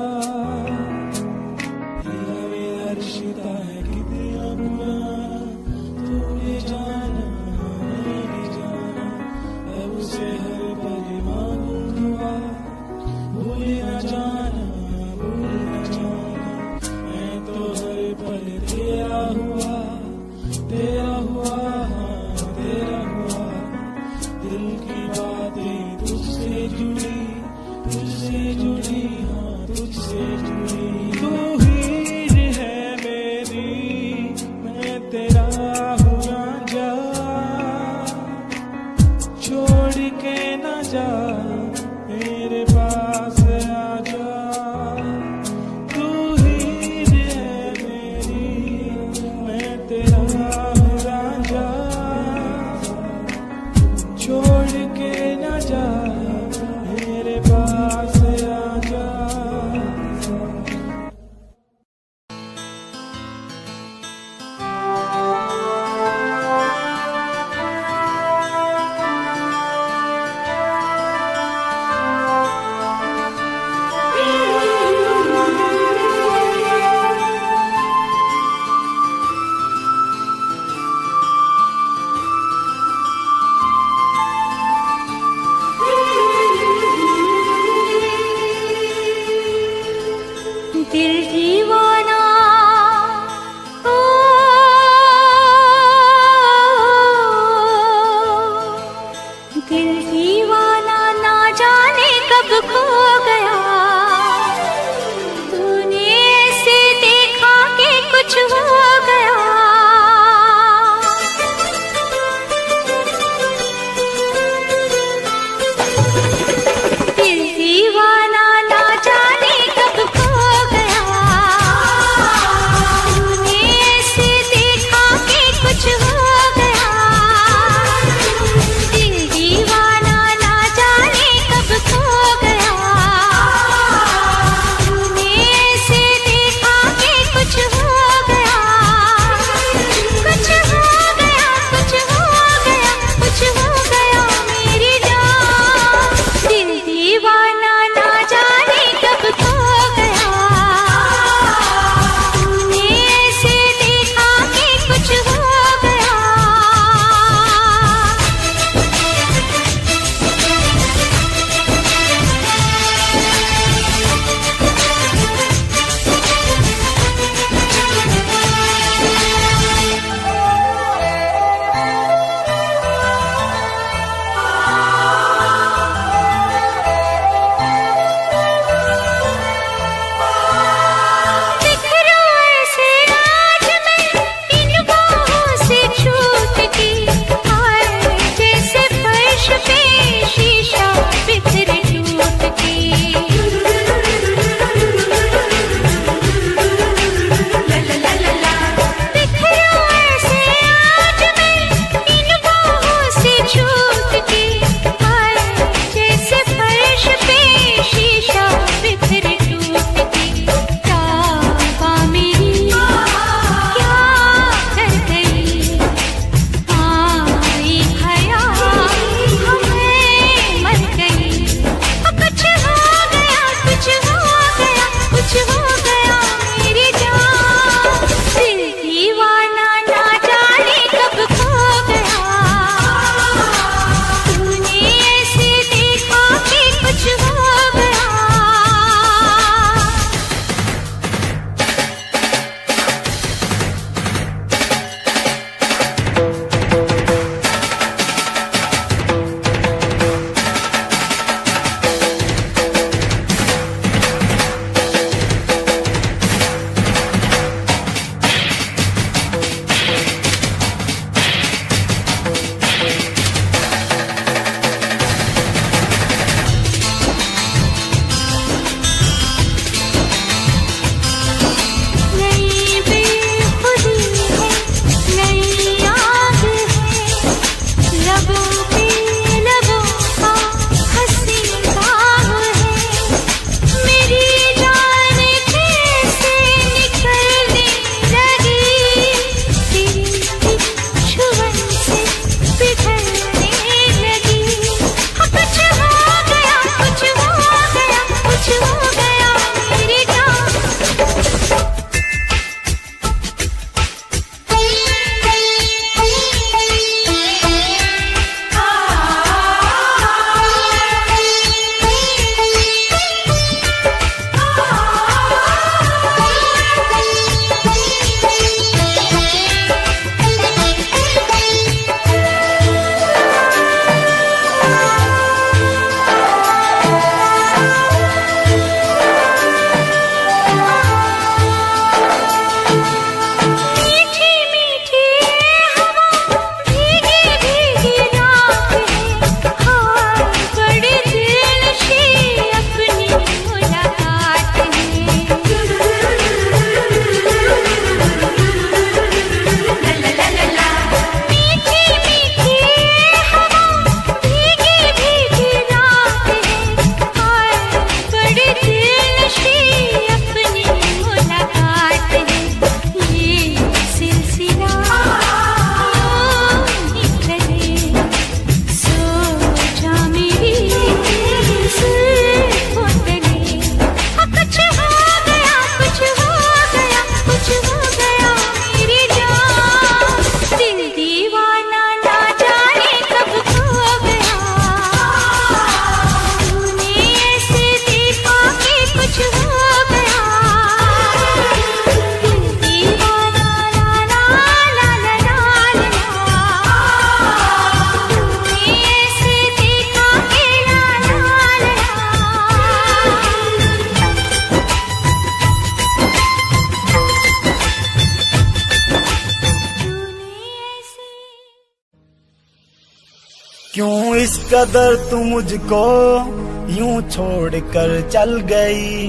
मेरा रिश्ता है कितने अपना, तू ये जाना नहीं जाना, अब उसे हर पल मांगू दुआ, भूल न जाना भूल न जाना। मैं तो हर पल तेरा हुआ, तेरा हुआ, हाँ तेरा हुआ। दिल की बातें तुझसे जुड़ी, तुझसे जुड़ी, हाँ तुझसे जुड़ी। तू हीर है मेरी, मैं तेरा हूँ रांझा, छोड़ के न जा मेरे पास आजा। तू हीर है मेरी, मैं तेरा हूँ रांझा, छोड़ के न जा मेरे पास आजा। दिल दीवाना ओ, दिल दीवाना ना जाने कब खो गया, तूने ऐसे देखा कि कुछ हो गया। दिल दीवाना ना जाने कब खो गया, तूने ऐसे देखा कि कुछ हो गया। दिल दीवाना ना जाने कब खो गया, कदर तू मुझको यूं छोड़ कर चल गई,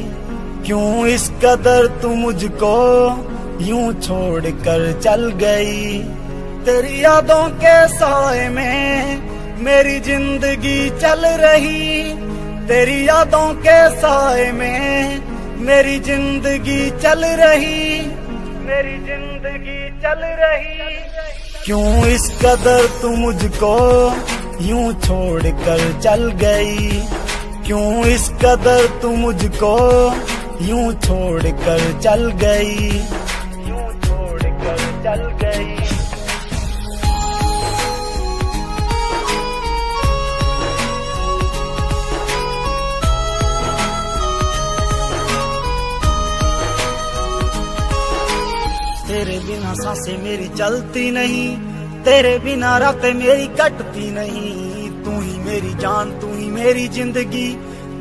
क्यों इस कदर तू मुझको यूं छोड़ कर चल गई। तेरी यादों के साए में मेरी जिंदगी चल रही, तेरी यादों के साए में मेरी जिंदगी चल रही, मेरी जिंदगी चल रही। क्यों इस कदर तू मुझको यूं छोड़ कर चल गई, क्यों इस कदर तू मुझको यूं छोड़ कर चल गई, यूं छोड़ कर चल गई। तेरे बिना सांसें मेरी चलती नहीं, तेरे बिना रातें मेरी कटती नहीं। तू ही मेरी जान, तू ही मेरी जिंदगी,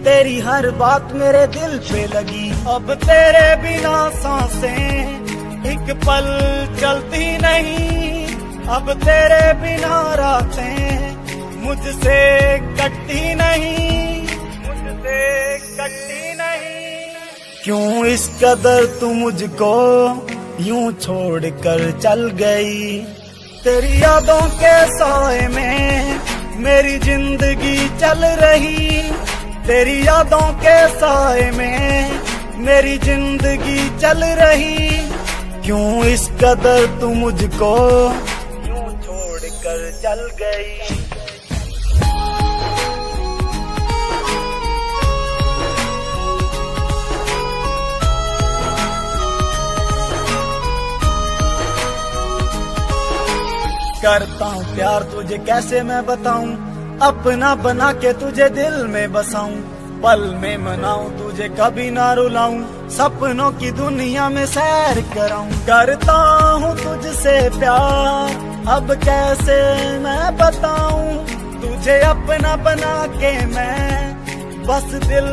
तेरी हर बात मेरे दिल पे लगी। अब तेरे बिना सांसें एक पल चलती नहीं, अब तेरे बिना रातें मुझसे कटती नहीं, मुझसे कटती नहीं। क्यों इस कदर तू मुझको यूं छोड़ कर चल गई, तेरी यादों के साए में मेरी जिंदगी चल रही, तेरी यादों के साए में मेरी जिंदगी चल रही। क्यों इस कदर तू मुझको यूं छोड़ कर चल गई। करता हूँ प्यार तुझे कैसे मैं बताऊं, अपना बना के तुझे दिल में बसाऊं, पल में मनाऊं तुझे कभी ना रुलाऊं, सपनों की दुनिया में सैर कराऊं। करता हूँ तुझसे प्यार अब कैसे मैं बताऊं, तुझे अपना बना के मैं बस दिल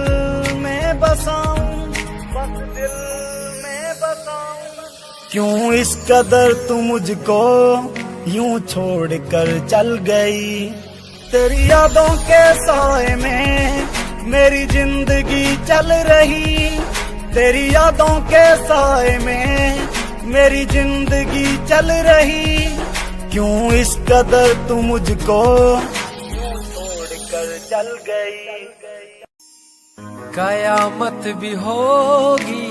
में बसाऊं, बस दिल में बसाऊं। क्यों इस कदर तू मुझको यूं छोड़ कर चल गई, तेरी यादों के साए में मेरी जिंदगी चल रही, तेरी यादों के साए में मेरी जिंदगी चल रही। क्यों इस कदर तू मुझको यूं छोड़ कर चल गई। कयामत भी होगी,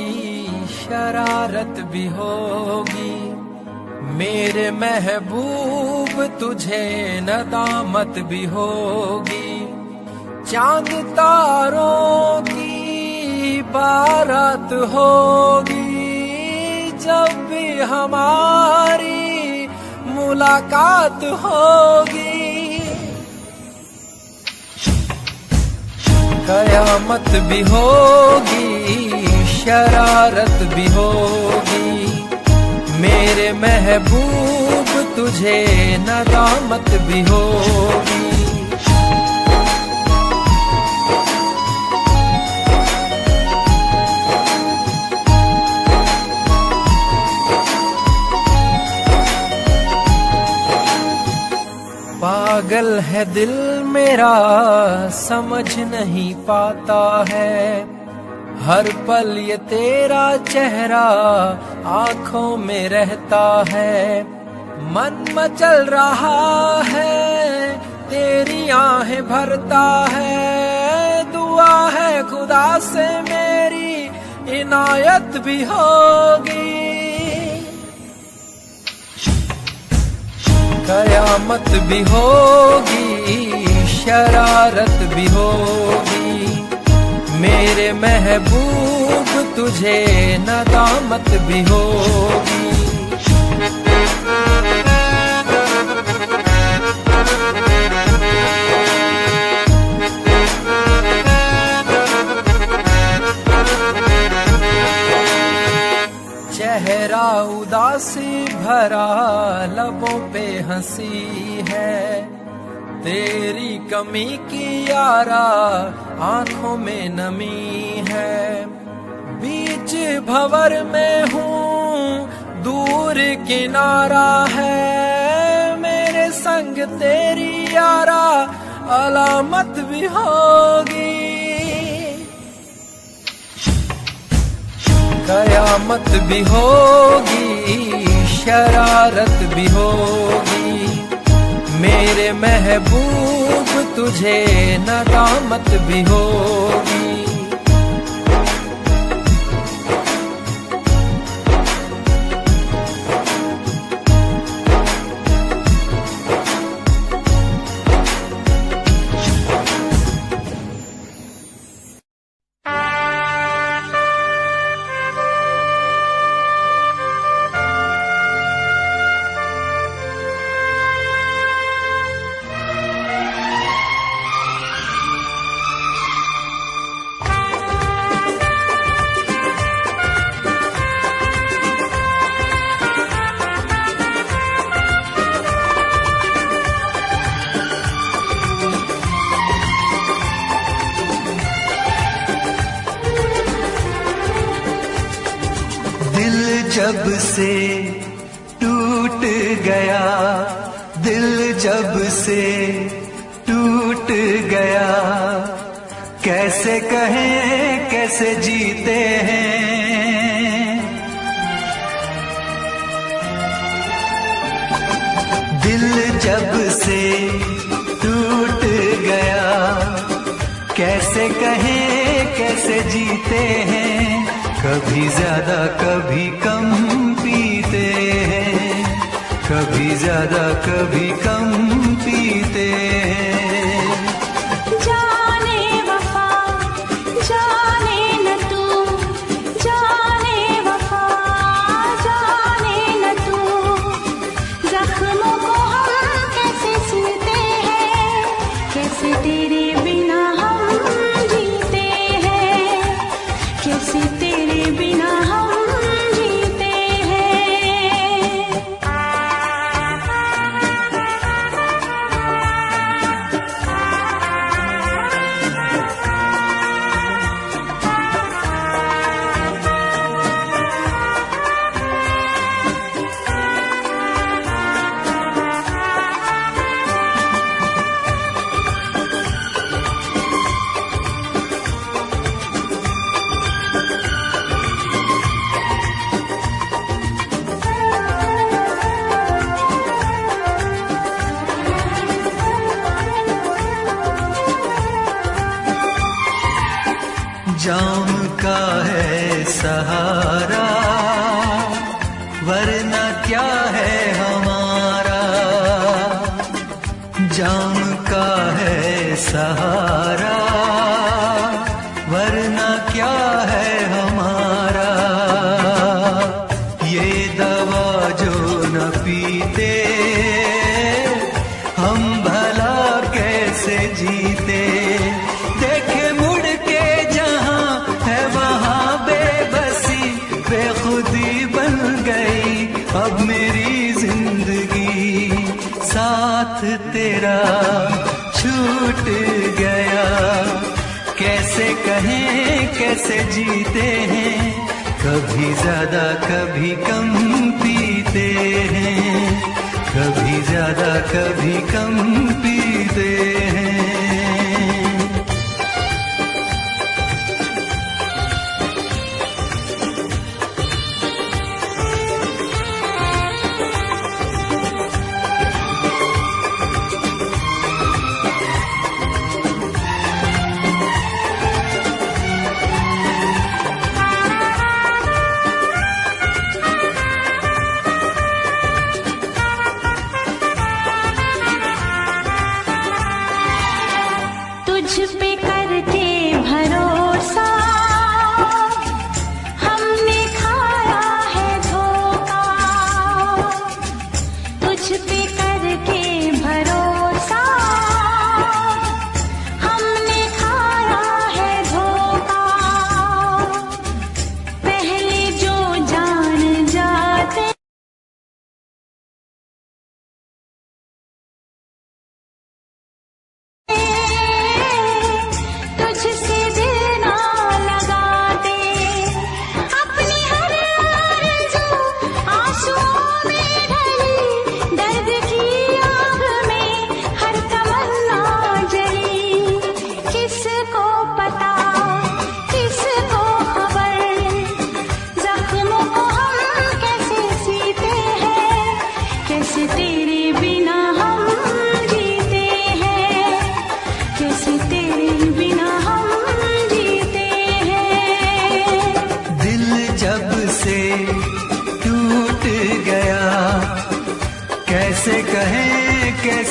शरारत भी होगी, मेरे महबूब तुझे नदामत भी होगी। चांद तारों की बारात होगी, जब भी हमारी मुलाकात होगी। कयामत भी होगी, शरारत भी होगी, मेरे महबूब तुझे नदामत भी होगी। पागल है दिल मेरा, समझ नहीं पाता है, हर पल ये तेरा चेहरा आंखों में रहता है। मन मचल रहा है, तेरी आहें भरता है, दुआ है खुदा से मेरी इनायत भी होगी। कयामत भी होगी, शरारत भी होगी, मेरे महबूब तुझे नदामत भी होगी। चेहरा उदासी भरा, लबों पे हंसी है, तेरी कमी की यारा आंखों में नमी है। बीच भंवर में हूँ, दूर किनारा है, मेरे संग तेरी यारा अलामत भी होगी, कयामत भी होगी, शरारत भी होगी, मेरे महबूब तुझे नदामत भी होगी। जब से टूट गया, दिल जब से टूट गया, कैसे कहें कैसे जीते हैं। दिल जब से टूट गया, कैसे कहें कैसे जीते हैं। कभी ज्यादा कभी कम पीते हैं, कभी ज्यादा कभी कम पीते हैं। जाने वफा जाने न तू, जाने वफा जाने न तू, जख्मों को हम कैसे सीते हैं, कैसे तेरे बिना हम जीते हैं, कैसे तेरे बिना हम जीते हैं। जाम का है सहारा, वरना क्या है हमारा। जाम का है सहारा, वरना क्या है हमारा। ये दवा जो न पीते, हम भला कैसे जीते। देखे मुड़ के जहां है वहां बेबसी, बेखुदी बन गई अब मेरी जिंदगी। साथ तेरा छूट गया, कैसे कहें कैसे जीते हैं। कभी ज्यादा कभी कम पीते हैं, कभी ज्यादा कभी कम पीते हैं। तुझ पे करके भरोसा हमने खाया है धोखा, तुझ पे करके भरोसा हमने खाया है धोखा। पहले जो जान जाते तुझसे दिल ना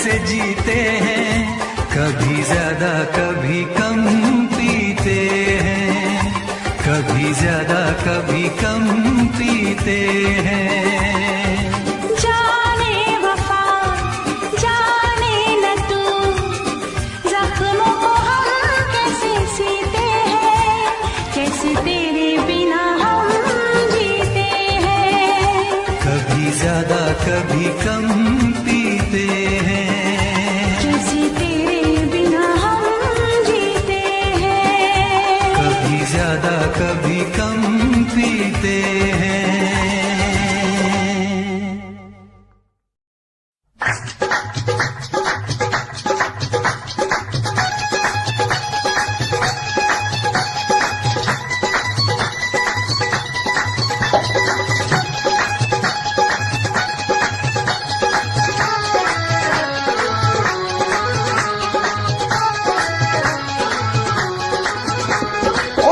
से जीते हैं, कभी ज्यादा कभी कम पीते हैं, कभी ज्यादा कभी कम पीते हैं। जाने वफा जाने न तू, जख्मों को हम कैसे सीते हैं, कैसे तेरे बिना हम जीते हैं। कभी ज्यादा कभी कम पीते हैं, कैसे तेरे बिना हम जीते हैं। कभी ज्यादा कभी कम पीते हैं।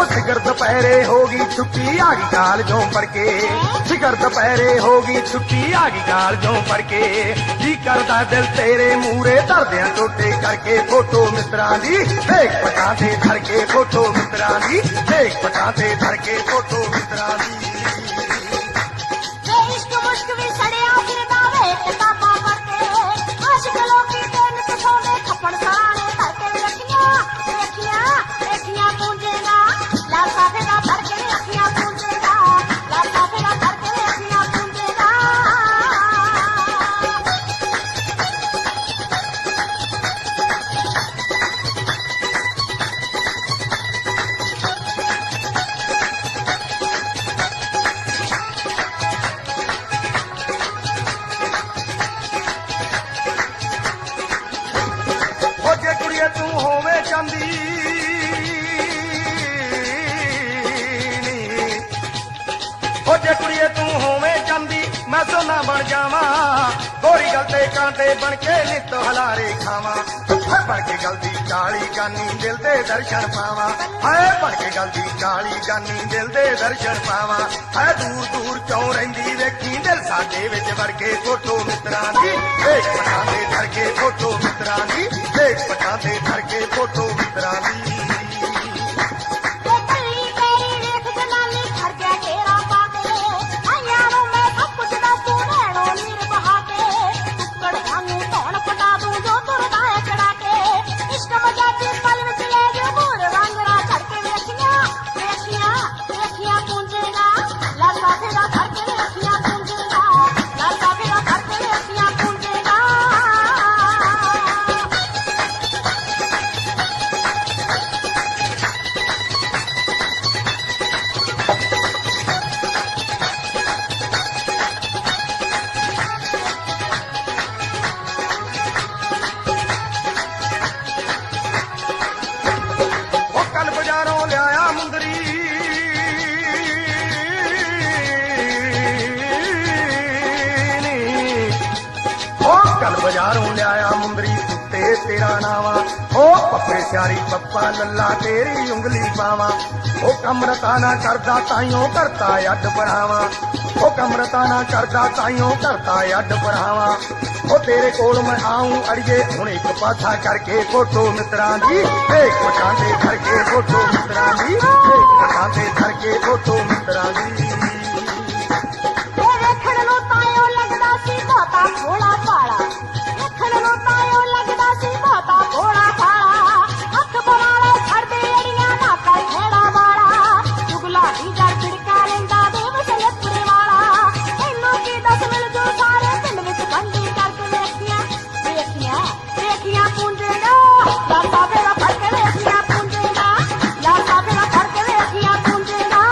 शिखर दोपहरे होगी छुट्टी आगी कालजों पर के, शिखर दोपहरे होगी छुट्टी आगी कालजों पर के, जी करदा दिल तेरे मूरे धरदियां टोटे करके, फोटो मित्रा दी देख पटा दे धर के, फोटो मित्रा दी देख पटा दे धर के, फोटो मित्रा दी। इश्क मुश्क भी सड़िया फिरदा वे किताबां पढ़के, आशिक लोकी देन ते सोने खपड़ सराने धरके रखियां रखियां रखियां पूंजेगा, लासा फेरा धरके रखियां पूंजेगा, लासा फेरा धरके रखियां पूंजेगा। ओ जे कुड़िए तू होवे चांदी, ओ जे कुड़िए तू होवे चांदी, मैं सोना बन जावा, गोरी गलते कांटे बन के नित हलारे खावा, बन के गलती काली गानी दिल दे दर्शन पावा, है बन के गलती काली गानी दिल दे दर्शन पावा, है दूर दूर क्यों रहिंदी वेखी दिल साडे विच वड़ के, फोटो मित्रा दी देख पटा दे धर के, फोटो मित्रा दी देख पटा दे धर के, फोटो मित्रा दी। कल्ली तेरी देख जनानी घर गया घेरा पाके, आइया नु मैं सब कुछ दस तू नैनो नीर बहा के, टुकड़ वांगू कौन पटा दूं जो तुरदा है चढ़ा के, इश्क मजाती पल विच ले जो मोर वांगड़ा छड़के रखियां रखियां रखियां पूंजेगा, लासा फेरा धर के रखियां पूंजेगा, लासा फेरा धर के रखियां पूंजेगा। ओ कल बाजारों लिया मुंदरी, ओ कल बाजारों लिया मुंदरी सुते तेरा नावा, ओ पप्पे स्यारी पप्पा लल्ला तेरी उंगली पावा, ओ कमरता ना करदा ताइयों करता अड बढ़ावा, ओ कमरता ना करदा ताइयों करता अड बढ़ावा, ओ तेरे कोल मैं आऊं अड़िए हुण एक पासा करके, फोटो मित्रा दी देख पटा दे धर के, फोटो मित्रा दी देख पटा दे धर के, फोटो मित्रा दी। ਇਹ ਵੇਖਣ ਨੂੰ ਤਾਇਓ ਲੱਗਦਾ ਸੀ ਬਹੁਤਾ ਭੋਲਾ ਭਾਲਾ, ਵੇਖਣ ਨੂੰ ਤਾਇਓ ਲੱਗਦਾ ਸੀ ਬਹੁਤਾ ਭੋਲਾ ਭਾਲਾ, ਹੱਥ ਬਵਾਲਾ ਛੱਡਦੇ ਅੜੀਆਂ ਨਾ ਕਰ ਖੇੜਾ ਵਾਲਾ, ਚੁਗਲਾ ਦੀ ਜੜ ਛਿੜਕਾ ਲੈਂਦਾ ਦੇਵ ਸਲੇਪੁਰੇ ਵਾਲਾ, ਇਹਨੂੰ ਕੀ ਦੱਸ ਮਿਲ ਜੂ ਸਾਰੇ ਪਿੰਡ ਵਿੱਚ ਬੰਦੀ ਕਰਕੇ ਵੇਖੀਆਂ ਵੇਖੀਆਂ ਵੇਖੀਆਂ ਪੂੰਜੇਗਾ, ਲਾਸਾ ਫੇਰਾ ਫੜ ਕੇ ਵੇਖੀਆਂ ਪੂੰਜੇਗਾ, ਲਾਸਾ ਫੇਰਾ ਫੜ ਕੇ ਵੇਖੀਆਂ ਪੂੰਜੇਗਾ।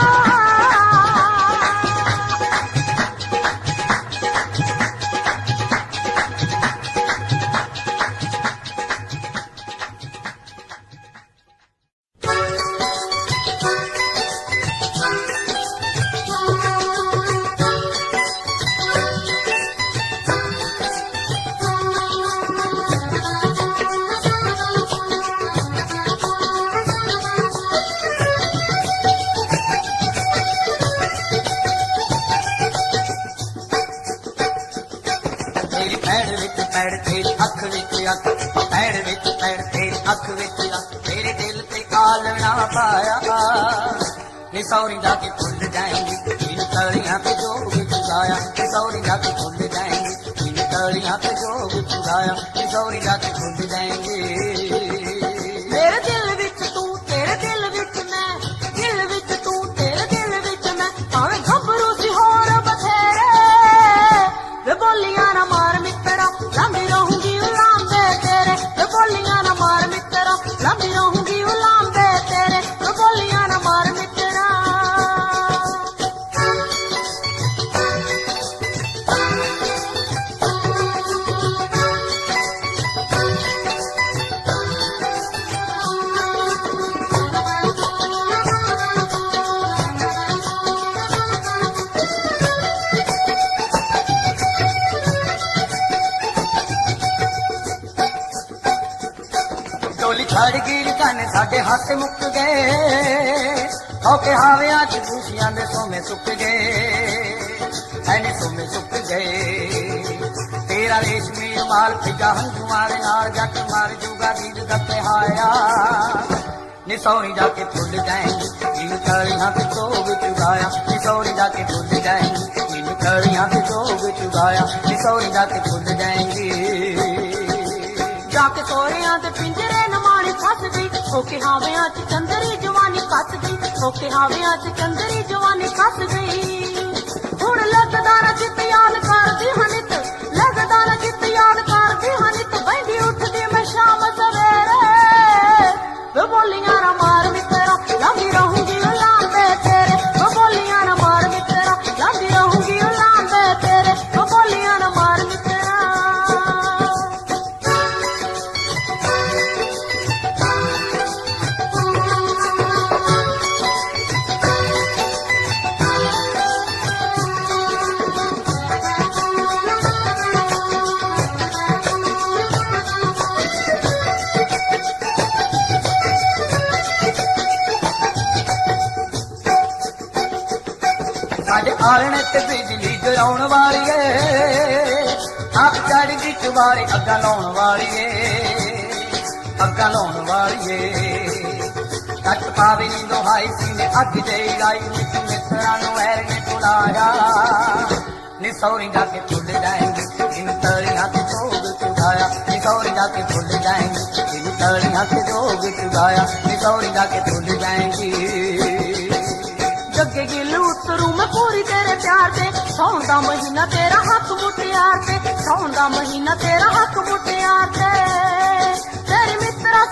पाया निसौरी जाके भूल जाएंगी इन तलियां पे जो भी चुराया निसौरी जाके भूल जाएंगी इन तलियां पे जो भी चुराया निसौरी जाके भूल जाएंगी मेरे दिल विच तू तेरे दिल विच मैं दिल विच तू तेरे दिल विच मैं भावें घबरू सी होर बथेरे वे बोलियां ना मार मित्रा लंबी रहूंगी उलांबे तेरे वे बोलियां ना मार मित्रा लंबी रहूंगी उलांबे तेरे वे बोलियां ना मार मित्रा डोली छड़ गिर काने साडे हाथ मुक गए औके हावियां च खुशियां दे सोमे सुक गए ऐने सोमे सुक गए तेरा रेशमी रुमाल फिजा हंजुआं दे नाल जट मार जूगा दीद दत्ते हाया निसौरी जाके भूल जाएंगी इन तलियां पे जो भी चुराया निसौरी जाके भूल जाएंगी इन तलियां पे जो भी चुराया निसौरी जाके भूल जाएंगी जाके सोहरियां दे पिंजरे नमाणी फस गई होके हावियां च चंदरी जवानी कस गई होके हावियां च चंदरी जवानी कस गई हुण लगदा ना चित याद करदी हनित लगदा ना चित याद करदी हनित बंदी उठदी मैं शाम सवेरे वे बोलियां ना मार मित्रा लंबी रहूंगी उलांबे तेरे वे बोलियां ना मार मित्रा लंबी रहूंगी उलांबे तेरे वे बोलियां ना मार मित्रा साडे आलने ते बिजली जलाउण वाली ऐ आप चढ़ दी चुबारे अग्गा लाउण वाली ऐ अग्गा लाउण वाली ऐ कट पावे नी दोहाई सीने अग दे लाई मिट मित्रा नू ऐर ने बुलाया निसौरी जाके भूल जाएंगे इन तलियां पे जोग चुराया निसौरी जाके भूल जाएंगे इन तलियां पे जोग चुराया निसौरी जाके भूल जाएंगी जगे गिल उतरू मैं पूरी तेरे प्यार से सौन दा महीना तेरा हक मुटियार से सौन दा महीना तेरा हक मुटियार से तेरी मित्रा